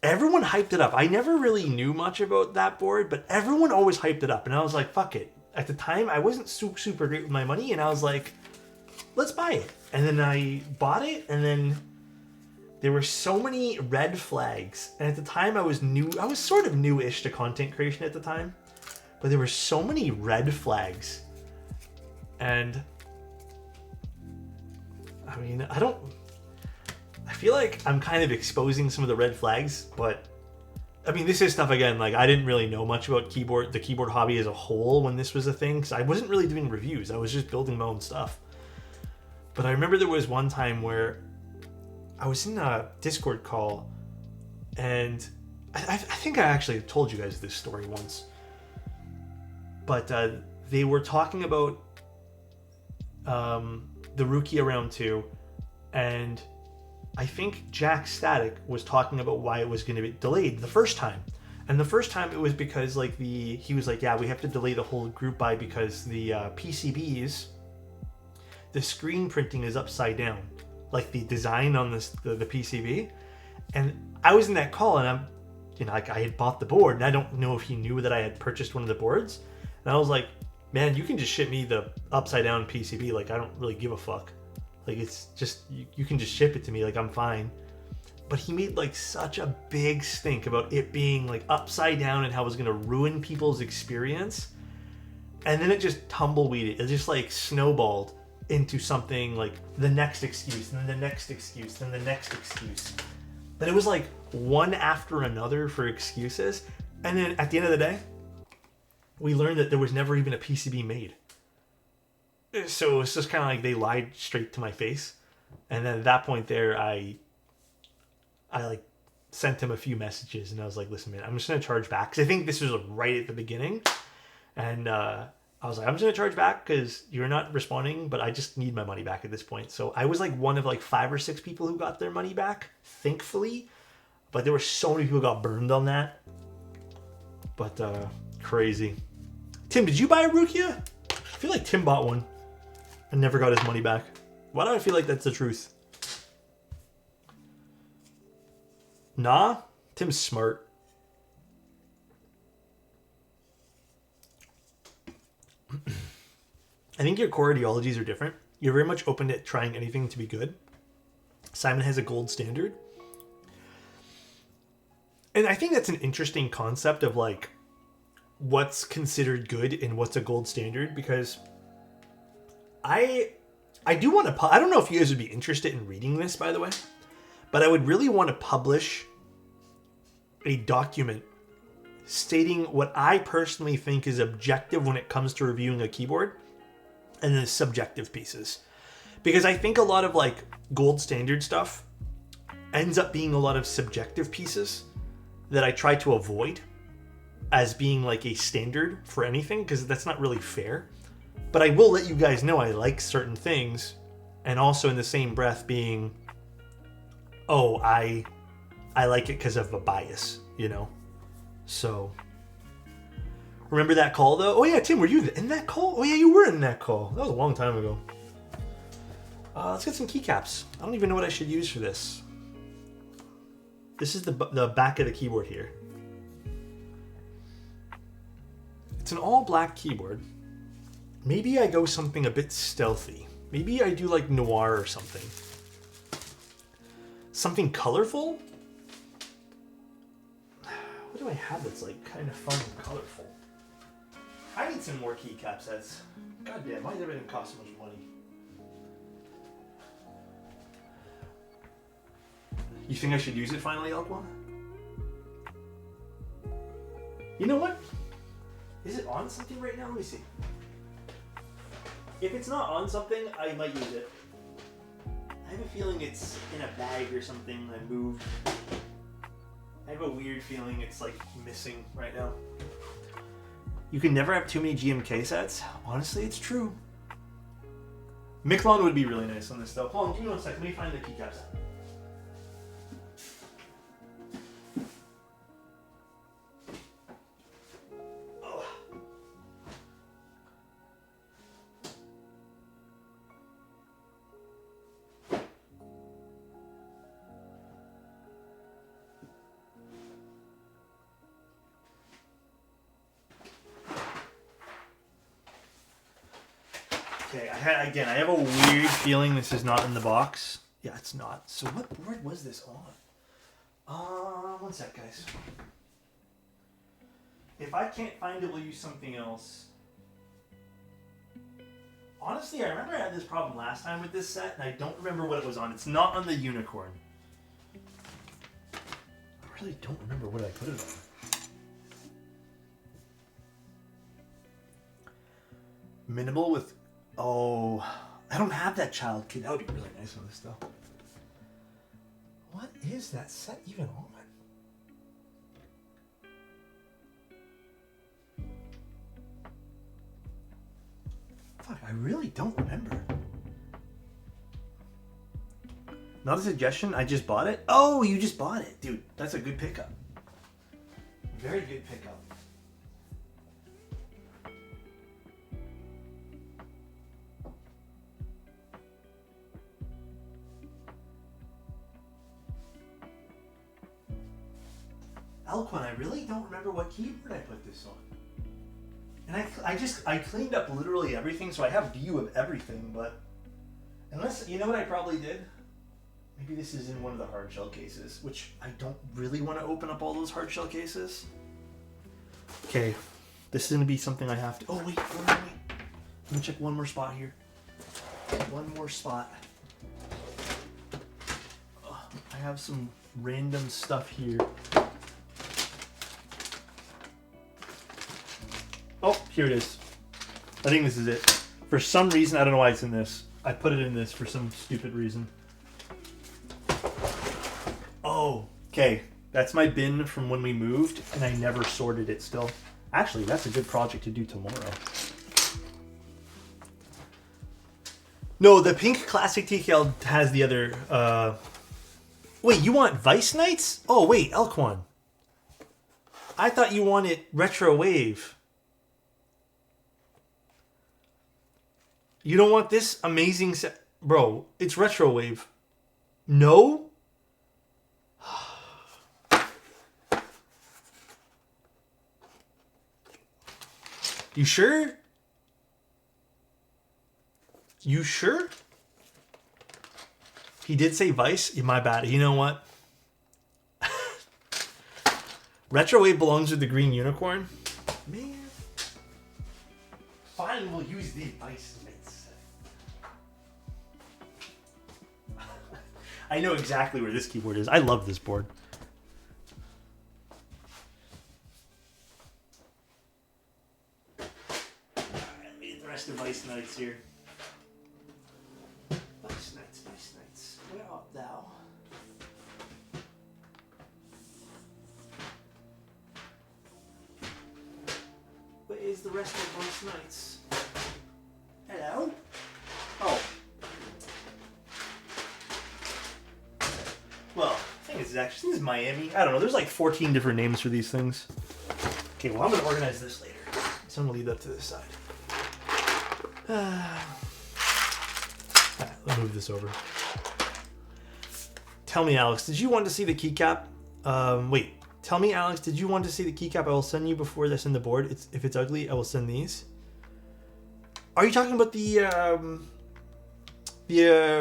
Everyone hyped it up. I never really knew much about that board, but everyone always hyped it up. And I was like, fuck it. At the time, I wasn't super great with my money, and I was like, let's buy it. And then I bought it, and then there were so many red flags. And at the time I was sort of new-ish to content creation at the time, but there were so many red flags. And I mean, I feel like I'm kind of exposing some of the red flags, but I mean, this is stuff, again, like, I didn't really know much about the keyboard hobby as a whole when this was a thing, because I wasn't really doing reviews. I was just building my own stuff. But I remember there was one time where I was in a Discord call, and I think I actually told you guys this story once. But they were talking about the Rukia Round 2, and I think Jack Static was talking about why it was going to be delayed the first time. And the first time it was because he was like, yeah, we have to delay the whole group buy because the PCBs, the screen printing is upside down, like the design on the PCB. And I was in that call, and I had bought the board, and I don't know if he knew that I had purchased one of the boards. And I was like, man, you can just ship me the upside down PCB. Like, I don't really give a fuck. Like, it's just, you can just ship it to me, like, I'm fine. But he made, like, such a big stink about it being, like, upside down and how it was going to ruin people's experience. And then it just tumbleweeded. It just, like, snowballed into something, like, the next excuse, and then the next excuse, and the next excuse. And it was, like, one after another for excuses. And then, at the end of the day, we learned that there was never even a PCB made. So it's just kind of like they lied straight to my face. And then at that point there, I like sent him a few messages, and I was like, listen, man, I'm just going to charge back. Because I think this was right at the beginning. And I was like, I'm just going to charge back because you're not responding, but I just need my money back at this point. So I was like one of like 5 or 6 people who got their money back, thankfully. But there were so many people who got burned on that. But crazy. Tim, did you buy a Rukia? I feel like Tim bought one and never got his money back. Why do I feel like that's the truth? Nah, Tim's smart. I think your core ideologies are different. You're very much open to trying anything to be good. Simon has a gold standard. And I think that's an interesting concept of like what's considered good and what's a gold standard, because I do want to, I don't know if you guys would be interested in reading this, by the way, but I would really want to publish a document stating what I personally think is objective when it comes to reviewing a keyboard, and then subjective pieces. Because I think a lot of like gold standard stuff ends up being a lot of subjective pieces that I try to avoid as being like a standard for anything, because that's not really fair. But I will let you guys know I like certain things, and also in the same breath being, oh, I like it because of a bias, you know? So, remember that call though? Oh yeah, Tim, were you in that call? Oh yeah, you were in that call. That was a long time ago. Let's get some keycaps. I don't even know what I should use for this. This is the back of the keyboard here. It's an all black keyboard. Maybe I go something a bit stealthy. Maybe I do like noir or something. Something colorful? What do I have that's like kind of fun and colorful? I need some more keycap sets. God damn, why does everything cost so much money? You think I should use it finally, Alquan? You know what? Is it on something right now? Let me see. If it's not on something, I might use it. I have a feeling it's in a bag or something I moved. I have a weird feeling it's like missing right now. You can never have too many GMK sets. Honestly, it's true. Miklon would be really nice on this though. Hold on, give me 1 second. Let me find the keycaps. Okay, again, I have a weird feeling this is not in the box. Yeah, it's not. So what board was this on? One sec, guys. If I can't find it, we'll use something else. Honestly, I remember I had this problem last time with this set, and I don't remember what it was on. It's not on the unicorn. I really don't remember what I put it on. Minimal with... Oh, I don't have that child kit. That would be really nice on this, though. What is that set even on? Fuck, I really don't remember. Not a suggestion, I just bought it. Oh, you just bought it. Dude, that's a good pickup. Very good pickup. Alquan, I really don't remember what keyboard I put this on. And I cleaned up literally everything, so I have view of everything, but unless, you know what I probably did? Maybe this is in one of the hard shell cases, which I don't really want to open up all those hard shell cases. Okay, this is going to be something I have to... Oh, wait. Let me check one more spot here. One more spot. I have some random stuff here. Oh, here it is. I think this is it. For some reason, I don't know why it's in this. I put it in this for some stupid reason. Oh, okay. That's my bin from when we moved, and I never sorted it still. Actually, that's a good project to do tomorrow. No, the pink classic TKL has the other... Wait, you want Vice Knights? Oh, wait, Elquan. I thought you wanted Retro Wave. You don't want this amazing set? Bro, it's Retro Wave. No? You sure? You sure? He did say Vice? My bad. You know what? Retro Wave belongs with the green unicorn? Man. Fine, we'll use the Vice. I know exactly where this keyboard is. I love this board. Alright, let me get the rest of Vice Knights here. Vice Knights, where art thou? Where is the rest of Vice Knights? Hello? Oh. Well, I think this is Miami. I don't know. There's like 14 different names for these things. Okay, well, I'm going to organize this later. So I'm going to leave that to this side. Let's move this over. Tell me, Alex, did you want to see the keycap? Wait. Tell me, Alex, did you want to see the keycap I will send you before this in the board? If it's ugly, I will send these. Are you talking about the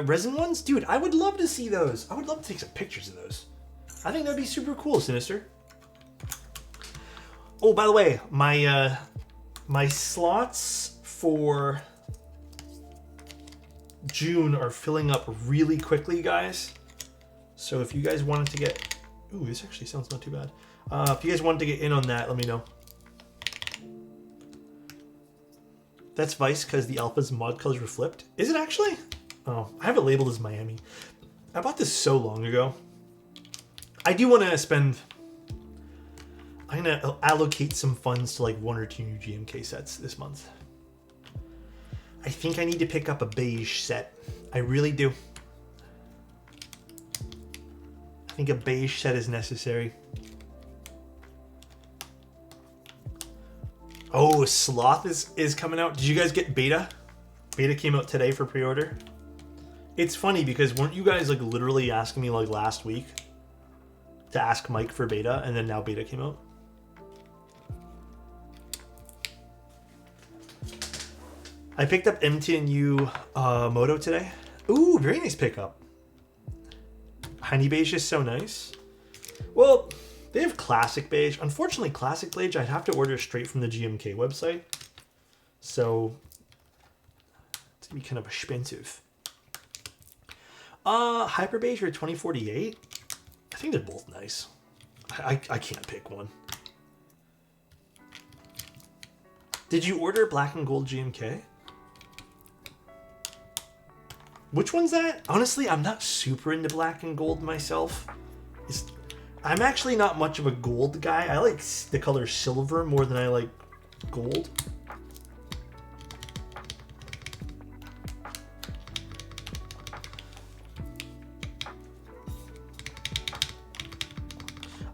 resin ones? Dude, I would love to see those. I would love to take some pictures of those. I think that'd be super cool, Sinister. Oh, by the way, my slots for June are filling up really quickly, guys. So if you guys wanted to get... Ooh, this actually sounds not too bad. If you guys wanted to get in on that, let me know. That's Vice because the alpha's mod colors were flipped. Is it actually? Oh, I have it labeled as Miami. I bought this so long ago. I do want to spend... I'm going to allocate some funds to like 1 or 2 new GMK sets this month. I think I need to pick up a beige set. I really do. I think a beige set is necessary. Oh, Sloth is coming out. Did you guys get Beta? Beta came out today for pre-order. It's funny because weren't you guys like literally asking me like last week to ask Mike for Beta, and then now Beta came out? I picked up MTNU Moto today. Ooh, very nice pickup. Honey beige is so nice. Well, they have classic beige. Unfortunately, classic beige I'd have to order straight from the GMK website. So it's gonna be kind of expensive. Hyper beige or 2048. I think they're both nice. I can't pick one. Did you order black and gold GMK? Which one's that? Honestly, I'm not super into black and gold myself. I'm actually not much of a gold guy. I like the color silver more than I like gold.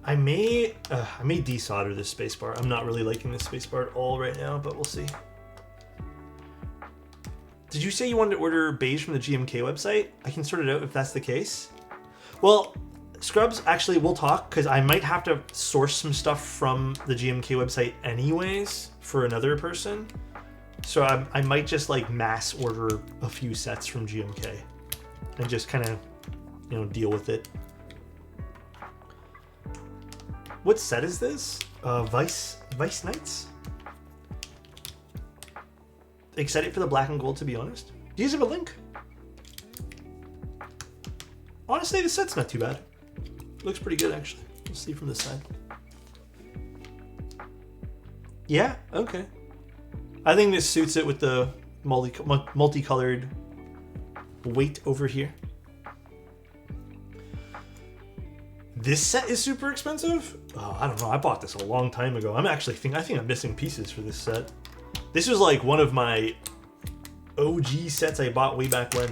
I may desolder this spacebar. I'm not really liking this spacebar at all right now, but we'll see. Did you say you wanted to order beige from the GMK website? I can sort it out if that's the case. Well, Scrubs, actually, we'll talk because I might have to source some stuff from the GMK website anyways for another person. So I might just like mass order a few sets from GMK and just kind of, you know, deal with it. What set is this? Vice Knights? Excited for the black and gold, to be honest. Do you guys have a link? Honestly, the set's not too bad. Looks pretty good, actually. Let's see from this side. Yeah, okay. I think this suits it with the multicolored weight over here. This set is super expensive? Oh, I don't know. I bought this a long time ago. I think I'm missing pieces for this set. This was like one of my OG sets I bought way back when.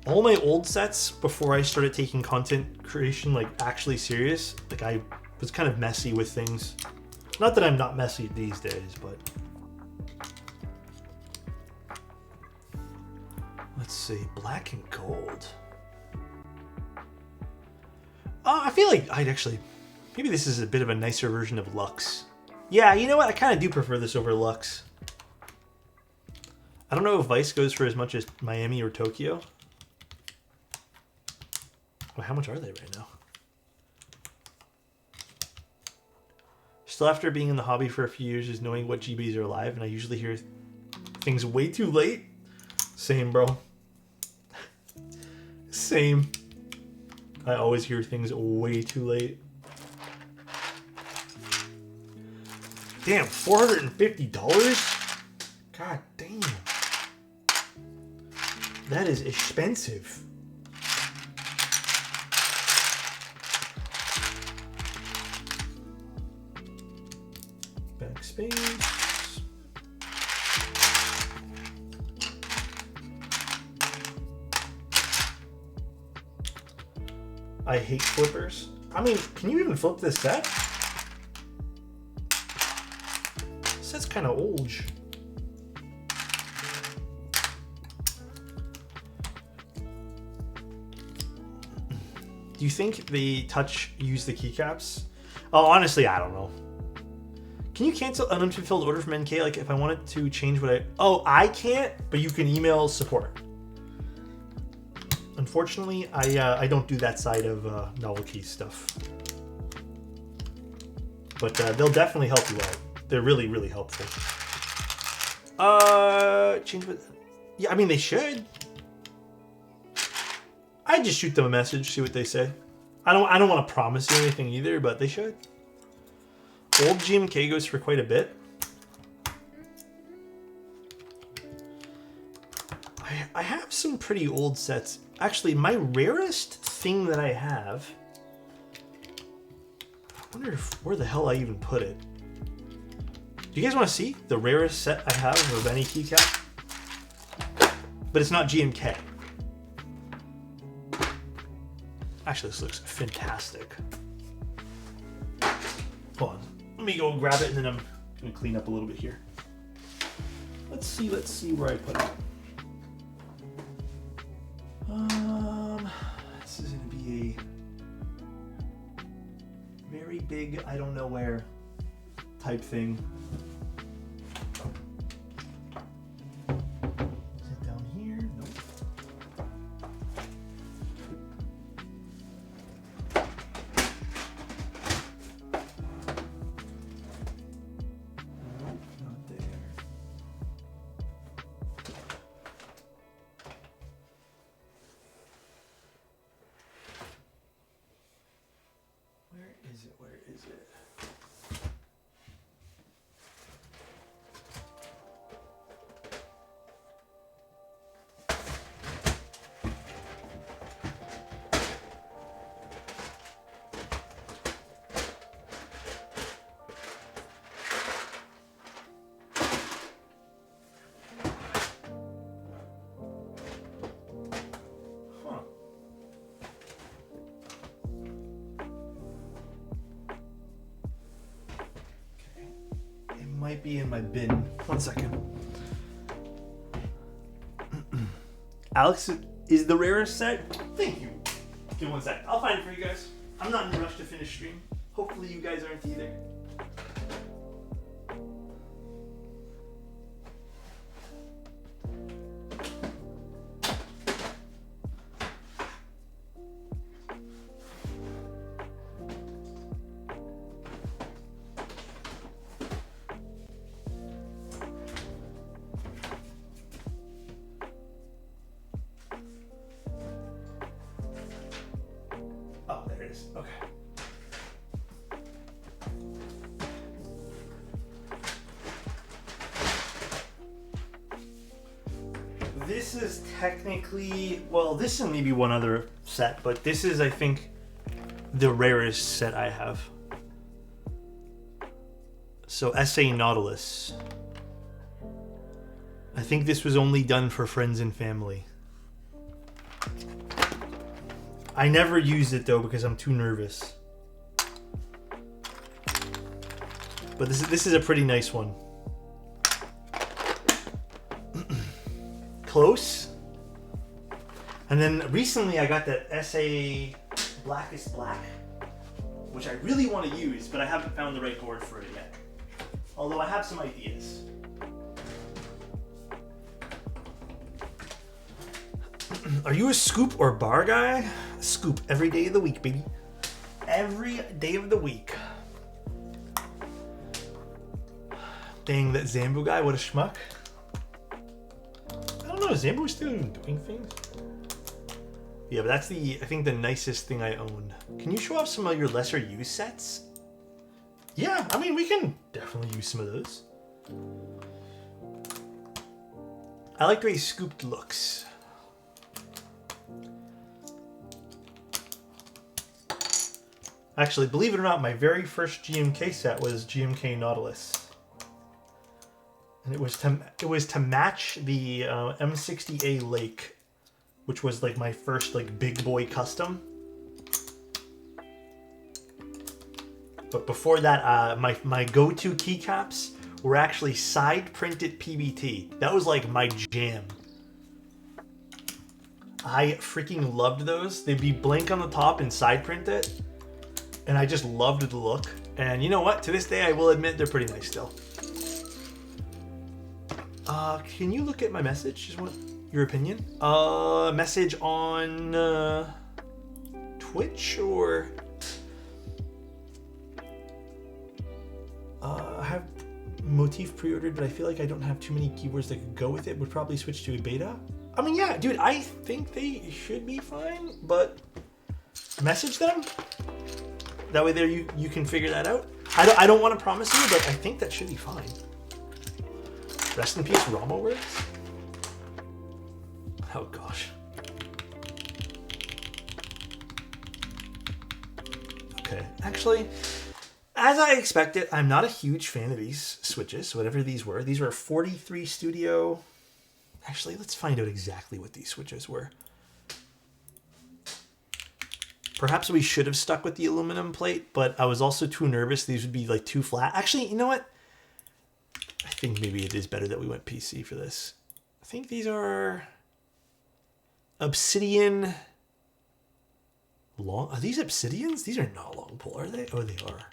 All my old sets before I started taking content creation like actually serious, like I was kind of messy with things. Not that I'm not messy these days, but let's see, black and gold. I feel like maybe this is a bit of a nicer version of Lux. Yeah, you know what? I kind of do prefer this over Lux. I don't know if Vice goes for as much as Miami or Tokyo. Well, how much are they right now? Still after being in the hobby for a few years is knowing what GBs are live, and I usually hear things way too late. Same, bro. Same. I always hear things way too late. Damn, $450? God damn. That is expensive. Backspace. I hate flippers. I mean, can you even flip this set? This set's kind of old. Do you think the touch use the keycaps? Oh, honestly, I don't know. Can you cancel an unfulfilled order from NK? Like if I wanted to change what Oh, I can't, but you can email support. Unfortunately, I don't do that side of novel keys stuff. But they'll definitely help you out. They're really, really helpful. Change what? Yeah, I mean, they should. I just shoot them a message, see what they say. I don't want to promise you anything either, but they should. Old GMK goes for quite a bit. I have some pretty old sets. Actually, my rarest thing that I have... I wonder where the hell I even put it. Do you guys want to see the rarest set I have of any keycap? But it's not GMK. Actually, this looks fantastic. Hold on. Let me go grab it and then I'm going to clean up a little bit here. Let's see where I put it. This is going to be a very big, I don't know where type thing. is it? Where is it? Huh. Okay. It might be in my bin. 1 second. Alex is the rarest set. Thank you. Give me 1 sec. I'll find it for you guys. I'm not in a rush to finish stream. Hopefully you guys aren't either. Oh, there it is. Okay. This is technically, well, this and maybe one other set, but this is, I think, the rarest set I have. So SA Nautilus. I think this was only done for friends and family. I never used it though because I'm too nervous. But this is a pretty nice one. Close. And then recently I got that SA Blackest Black, which I really want to use, but I haven't found the right board for it yet. Although I have some ideas. Are you a scoop or bar guy? Scoop every day of the week, baby. Every day of the week. Dang, that Zambu guy, what a schmuck. I don't know, Zambu's still doing things. Yeah, but that's I think the nicest thing I own. Can you show off some of your lesser used sets? Yeah, I mean, we can definitely use some of those. I like the way scooped looks. Actually, believe it or not, my very first GMK set was GMK Nautilus. And it was to match the M60A Lake, which was like my first like big boy custom. But before that, my go-to keycaps were actually side printed PBT. That was like my jam. I freaking loved those. They'd be blank on the top and side print it. And I just loved the look. And you know what? To this day, I will admit they're pretty nice still. Can you look at my message? Just want your opinion. Message on Twitch or I have Motif pre-ordered, but I feel like I don't have too many keywords that could go with it. Would probably switch to a beta. I mean, yeah, dude, I think they should be fine, but message them. That way there you can figure that out. I don't want to promise you, but I think that should be fine. Rest in peace, Rama words. Oh gosh. Okay, actually, as I expected, I'm not a huge fan of these switches, whatever these were. These were 43 Studio. Actually, let's find out exactly what these switches were. Perhaps we should have stuck with the aluminum plate, but I was also too nervous. These would be like too flat. Actually, you know what? I think maybe it is better that we went PC for this. I think these are Obsidian long. Are these Obsidians? These are not long pull, are they? Oh, they are.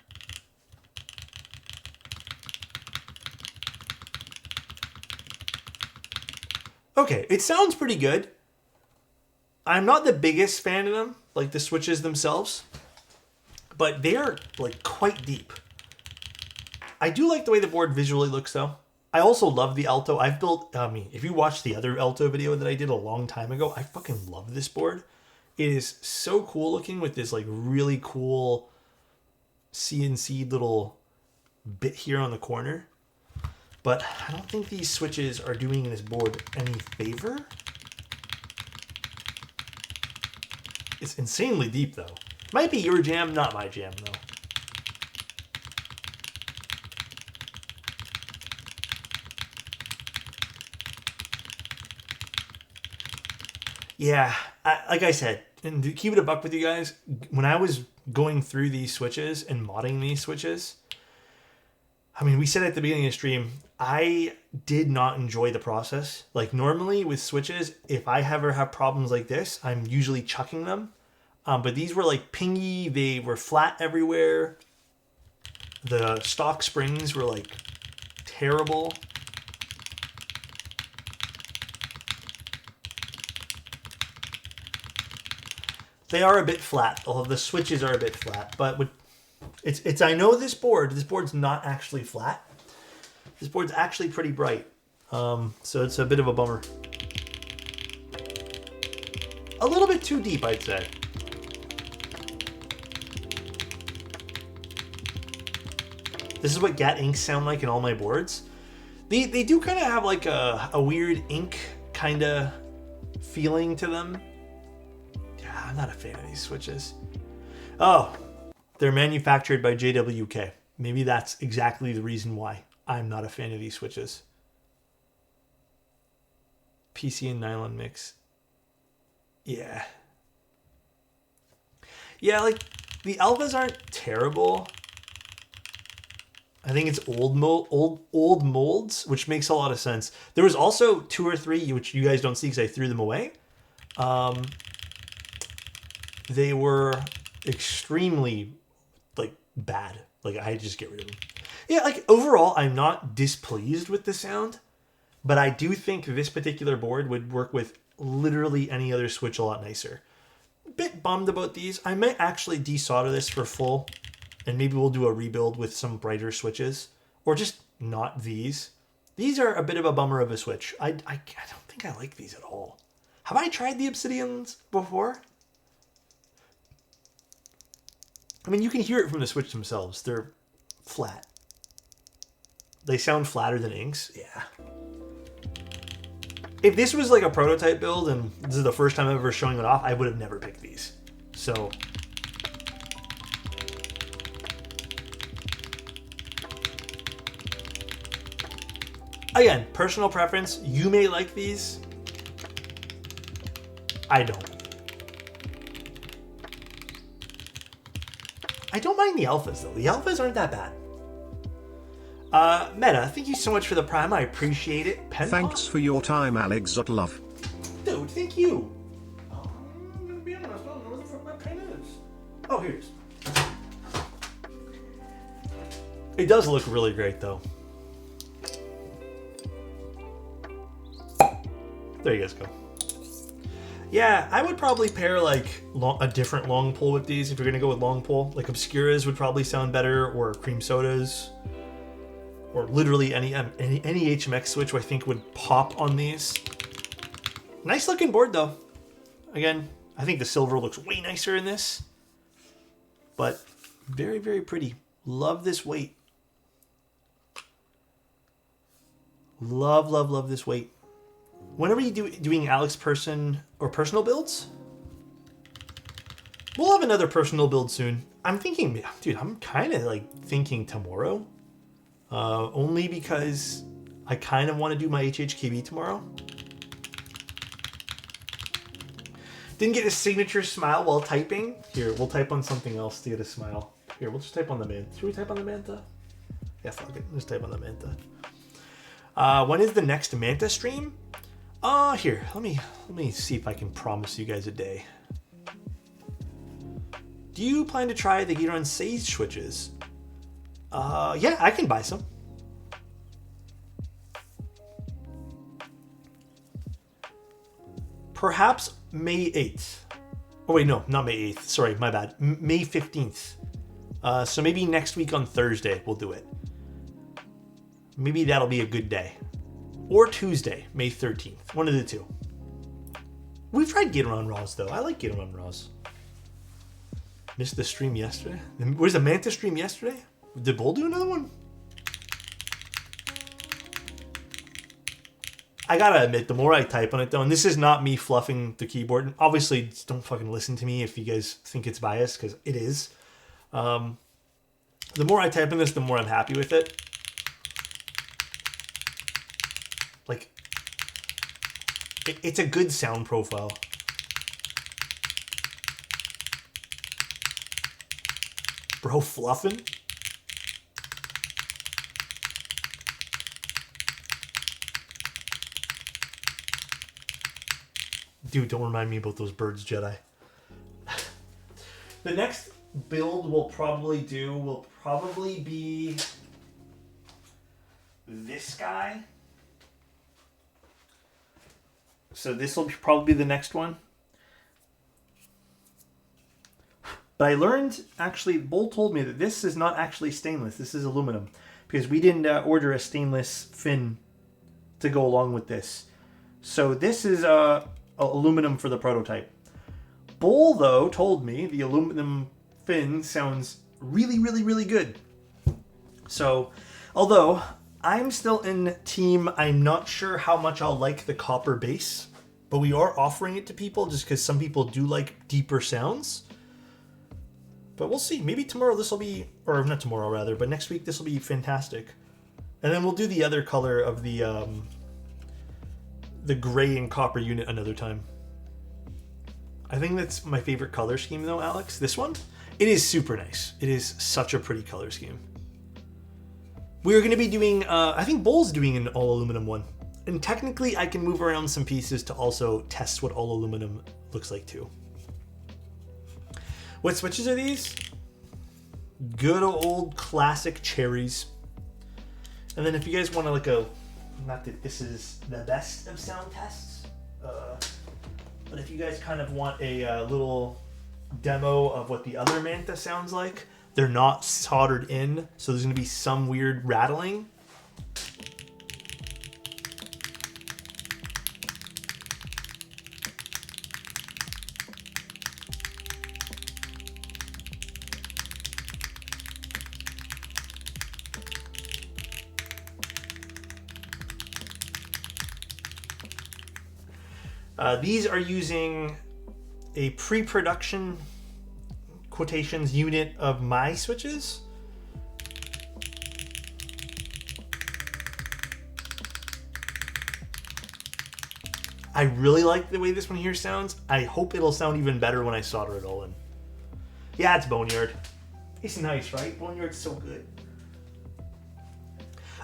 Okay, it sounds pretty good. I'm not the biggest fan of them, like the switches themselves, but they're like quite deep. I do like the way the board visually looks though. I also love the Aalto. I've built, I mean, if you watched the other Aalto video that I did a long time ago, I fucking love this board. It is so cool looking with this like really cool CNC little bit here on the corner. But I don't think these switches are doing this board any favor. It's insanely deep though. Might be your jam, not my jam though. Yeah, like I said, and to keep it a buck with you guys, when I was going through these switches and modding these switches, I mean, we said at the beginning of the stream, I did not enjoy the process. Like normally with switches, if I ever have problems like this, I'm usually chucking them. But these were like pingy, they were flat everywhere. The stock springs were like terrible. They are a bit flat, although the switches are a bit flat. But it's I know this board's not actually flat. This board's actually pretty bright. So it's a bit of a bummer. A little bit too deep, I'd say. This is what GAT inks sound like in all my boards. They do kind of have like a weird ink kind of feeling to them. Yeah, I'm not a fan of these switches. Oh, they're manufactured by JWK. Maybe that's exactly the reason why I'm not a fan of these switches. PC and nylon mix. Yeah. Yeah, like the alphas aren't terrible. I think it's old molds, which makes a lot of sense. There was also 2 or 3, which you guys don't see because I threw them away. They were extremely like bad. Like I just get rid of them. Yeah, like overall, I'm not displeased with the sound, but I do think this particular board would work with literally any other Switch a lot nicer. Bit bummed about these. I might actually desolder this for full, and maybe we'll do a rebuild with some brighter switches, or just not these. These are a bit of a bummer of a Switch. I don't think I like these at all. Have I tried the Obsidians before? I mean, you can hear it from the Switch themselves. They're flat. They sound flatter than inks. Yeah. If this was like a prototype build and this is the first time I'm ever showing it off, I would have never picked these. So again, personal preference. You may like these. I don't. I don't mind the alphas though. The alphas aren't that bad. Meta, thank you so much for the prime. I appreciate it. Pen Thanks for your time, Alexotos. Dude, thank you. Oh, I'm gonna be honest. I don't know where the fuck my pen is. Oh, here it is. It does look really great though. There you guys go. Yeah, I would probably pair like a different long pull with these if you're gonna go with long pull. Like Obscuras would probably sound better, or cream sodas, or literally any HMX switch I think would pop on these. Nice looking board though. Again, I think the silver looks way nicer in this, but very, very pretty. Love this weight. Love, love, love this weight. Whenever you doing Alex personal builds, we'll have another personal build soon. I'm thinking, dude, I'm kind of like thinking tomorrow, only because I kind of want to do my HHKB tomorrow. Didn't get a signature smile while typing. Here, we'll type on something else to get a smile. Here, we'll just type on the Manta. Should we type on the Manta? Yeah, fuck it. Let's type on the Manta. When is the next Manta stream? Here, let me see if I can promise you guys a day. Do you plan to try the Giron Sage switches? Yeah, I can buy some. Perhaps May 8th. Oh wait, no, not May 8th. Sorry, my bad. May 15th. So maybe next week on Thursday we'll do it. Maybe that'll be a good day. Or Tuesday, May 13th. One of the two. We've tried Gatorade Raws, though. I like Gatorade Raws. Missed the stream yesterday. Was the Manta stream yesterday? Did Bull do another one? I gotta admit, the more I type on it though, and this is not me fluffing the keyboard. Obviously, don't fucking listen to me if you guys think it's biased, because it is. The more I type in this, the more I'm happy with it. Like, it's a good sound profile. Bro, fluffing? Dude, don't remind me about those birds, Jedi. The next build we'll probably be this guy. So this will probably be the next one. But I learned, actually, Bull told me that this is not actually stainless. This is aluminum. Because we didn't order a stainless fin to go along with this. So this is aluminum for the prototype. Bull, though, told me the aluminum fin sounds really, really, really good. So, although I'm still in team, I'm not sure how much I'll like the copper base. But we are offering it to people just because some people do like deeper sounds. But we'll see. Maybe tomorrow this will be, or not tomorrow rather, but next week this will be fantastic. And then we'll do the other color of the gray and copper unit another time. I think that's my favorite color scheme though, Alex. This one? It is super nice. It is such a pretty color scheme. We're going to be doing, I think Bull's doing an all aluminum one. And technically I can move around some pieces to also test what all aluminum looks like too. What switches are these? Good old classic cherries. And then if you guys want to like not that this is the best of sound tests, but if you guys kind of want a little demo of what the other Manta sounds like, they're not soldered in, so there's going to be some weird rattling. These are using a pre-production quotations unit of my switches. I really like the way this one here sounds. I hope it'll sound even better when I solder it all in. Yeah, it's Boneyard. It's nice, right? Boneyard's so good.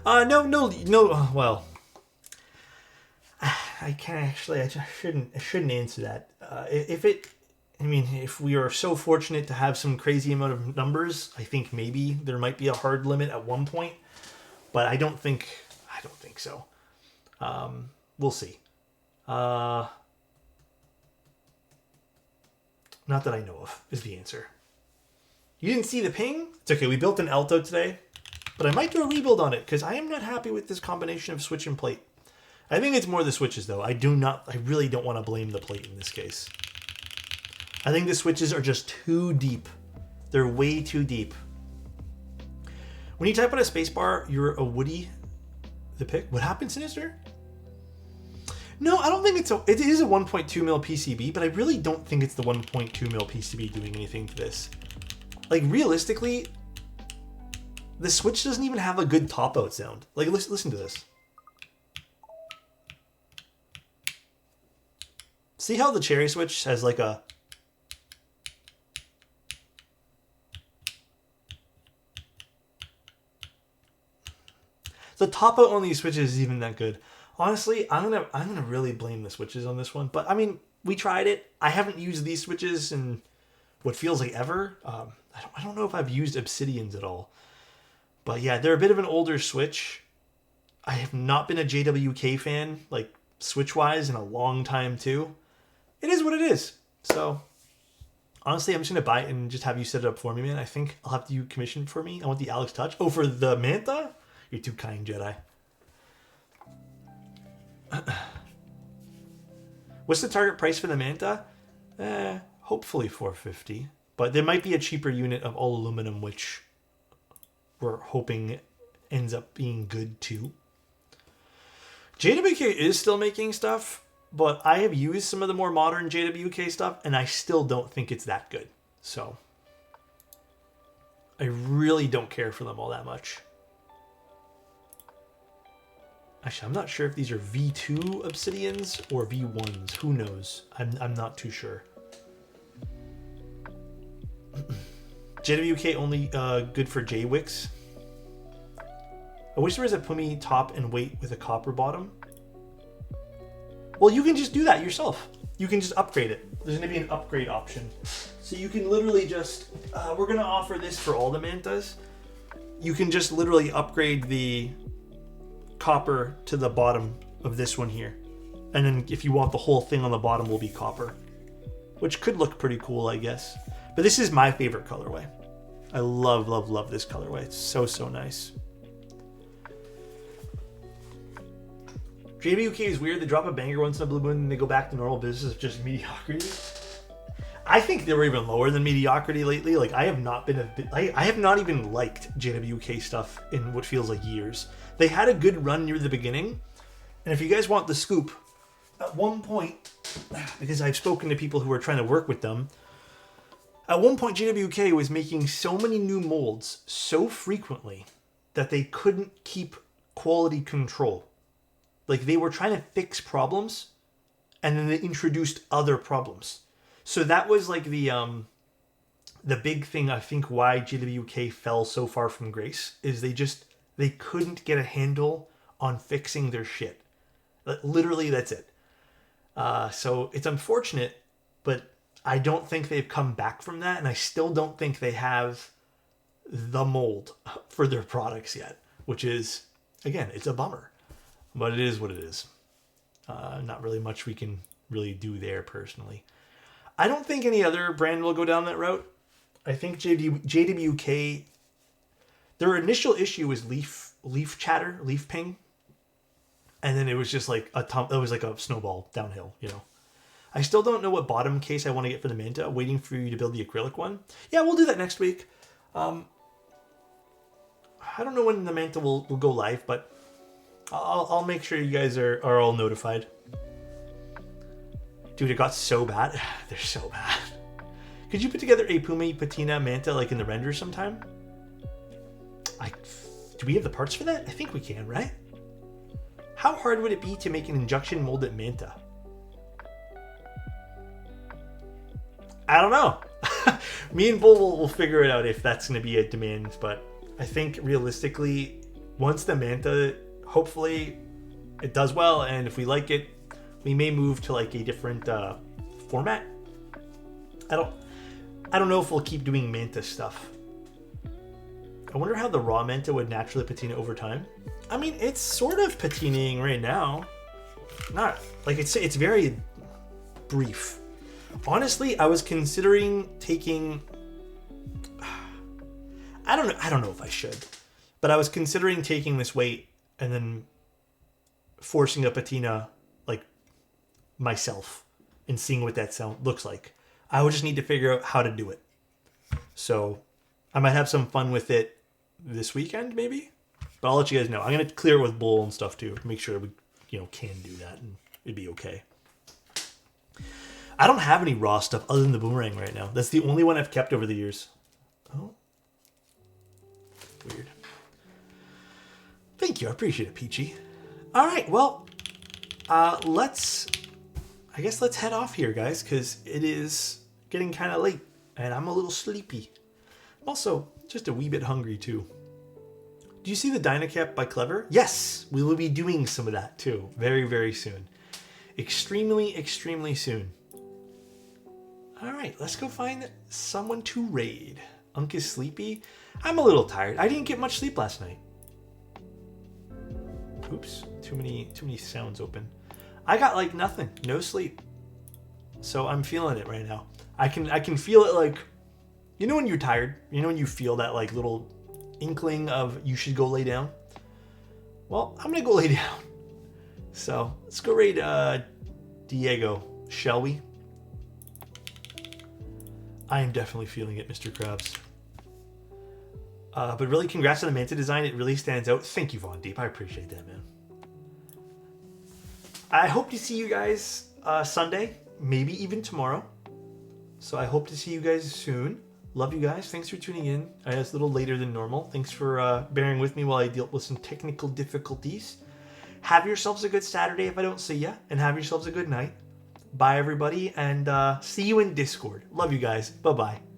No, well, I can't actually. I shouldn't answer that. If we are so fortunate to have some crazy amount of numbers, I think maybe there might be a hard limit at one point, but I don't think so. We'll see. Not that I know of is the answer. You didn't see the ping? It's okay. We built an Aalto today, but I might do a rebuild on it because I am not happy with this combination of switch and plate. I think it's more the switches though. I really don't want to blame the plate in this case. I think the switches are just too deep. They're way too deep. When you type on a spacebar, you're a Woody the pick. What happened, Sinister? No, I don't think it is a 1.2 mil PCB, but I really don't think it's the 1.2 mil PCB doing anything to this. Like realistically, the switch doesn't even have a good top out sound. Like listen to this. See how the cherry switch has like a... The top out on these switches is even that good. Honestly, I'm gonna really blame the switches on this one. But I mean, we tried it. I haven't used these switches in what feels like ever. I don't know if I've used Obsidians at all. But yeah, they're a bit of an older switch. I have not been a JWK fan, like switch-wise, in a long time too. It is what it is. So, honestly, I'm just going to buy it and just have you set it up for me, man. I think I'll have you commission for me. I want the Alex Touch. Oh, for the Manta? You're too kind, Jedi. What's the target price for the Manta? Hopefully $450. But there might be a cheaper unit of all aluminum, which we're hoping ends up being good too. JWK is still making stuff, but I have used some of the more modern JWK stuff, and I still don't think it's that good. So I really don't care for them all that much. Actually, I'm not sure if these are V2 obsidians or V1s. Who knows? I'm not too sure. JWK only good for J-Wicks. I wish there was a Pumi top and weight with a copper bottom. Well, you can just do that yourself. You can just upgrade it. There's going to be an upgrade option. So you can literally just... we're going to offer this for all the mantas. You can just literally upgrade the copper to the bottom of this one here. And then if you want the whole thing on the bottom will be copper. Which could look pretty cool, I guess. But this is my favorite colorway. I love, love, love this colorway. It's so, so nice. JWK is weird. They drop a banger once in a blue moon and they go back to normal business of just mediocrity. I think they were even lower than mediocrity lately. Like, I have not been I have not even liked JWK stuff in what feels like years. They had a good run near the beginning. And if you guys want the scoop, at one point, because I've spoken to people who are trying to work with them, at one point JWK was making so many new molds so frequently that they couldn't keep quality control. Like, they were trying to fix problems, and then they introduced other problems. So that was like the big thing, I think, why JWK fell so far from grace, is they couldn't get a handle on fixing their shit. Literally, that's it. So it's unfortunate, but I don't think they've come back from that, and I still don't think they have the mold for their products yet, which is, again, it's a bummer. But it is what it is. Not really much we can really do there personally. I don't think any other brand will go down that route. I think JWK, their initial issue was leaf chatter, leaf ping. And then it was just like it was like a snowball downhill, you know. I still don't know what bottom case I want to get for the Manta. Waiting for you to build the acrylic one. Yeah, we'll do that next week. I don't know when the Manta will go live, but I'll make sure you guys are all notified. Dude, it got so bad. They're so bad. Could you put together a Pumi Patina Manta like in the render sometime? Do we have the parts for that? I think we can, right? How hard would it be to make an injection molded Manta? I don't know. Me and Bull will figure it out if that's going to be a demand, but I think realistically, once the Manta... hopefully it does well, and if we like it, we may move to like a different format. I don't know if we'll keep doing Manta stuff. I wonder how the raw Manta would naturally patina over time. I mean, it's sort of patinaing right now. Not like it's very brief. Honestly, I was considering taking. I don't know if I should, but I was considering taking this weight and then forcing a patina like myself and seeing what that looks like. I would just need to figure out how to do it. So I might have some fun with it this weekend, maybe. But I'll let you guys know. I'm gonna clear it with Bull and stuff too. Make sure we, can do that and it'd be okay. I don't have any raw stuff other than the boomerang right now. That's the only one I've kept over the years. Oh, weird. Thank you. I appreciate it, Peachy. All right. Well, let's head off here, guys, because it is getting kind of late and I'm a little sleepy. I'm also just a wee bit hungry too. Do you see the Dynacap by Clever? Yes, we will be doing some of that too. Very, very soon. Extremely, extremely soon. All right, let's go find someone to raid. Unk is sleepy. I'm a little tired. I didn't get much sleep last night. Oops, too many sounds open. I got like nothing, no sleep. So I'm feeling it right now. I can feel it, like, when you're tired, when you feel that like little inkling of you should go lay down. Well, I'm gonna go lay down. So let's go raid Diego, shall we? I am definitely feeling it, Mr. Krabs. But really, congrats on the Manta design. It really stands out. Thank you, Von Deep. I appreciate that, man. I hope to see you guys Sunday, maybe even tomorrow. So I hope to see you guys soon. Love you guys. Thanks for tuning in. I know it's a little later than normal. Thanks for bearing with me while I dealt with some technical difficulties. Have yourselves a good Saturday if I don't see ya, and have yourselves a good night. Bye, everybody, and see you in Discord. Love you guys. Bye-bye.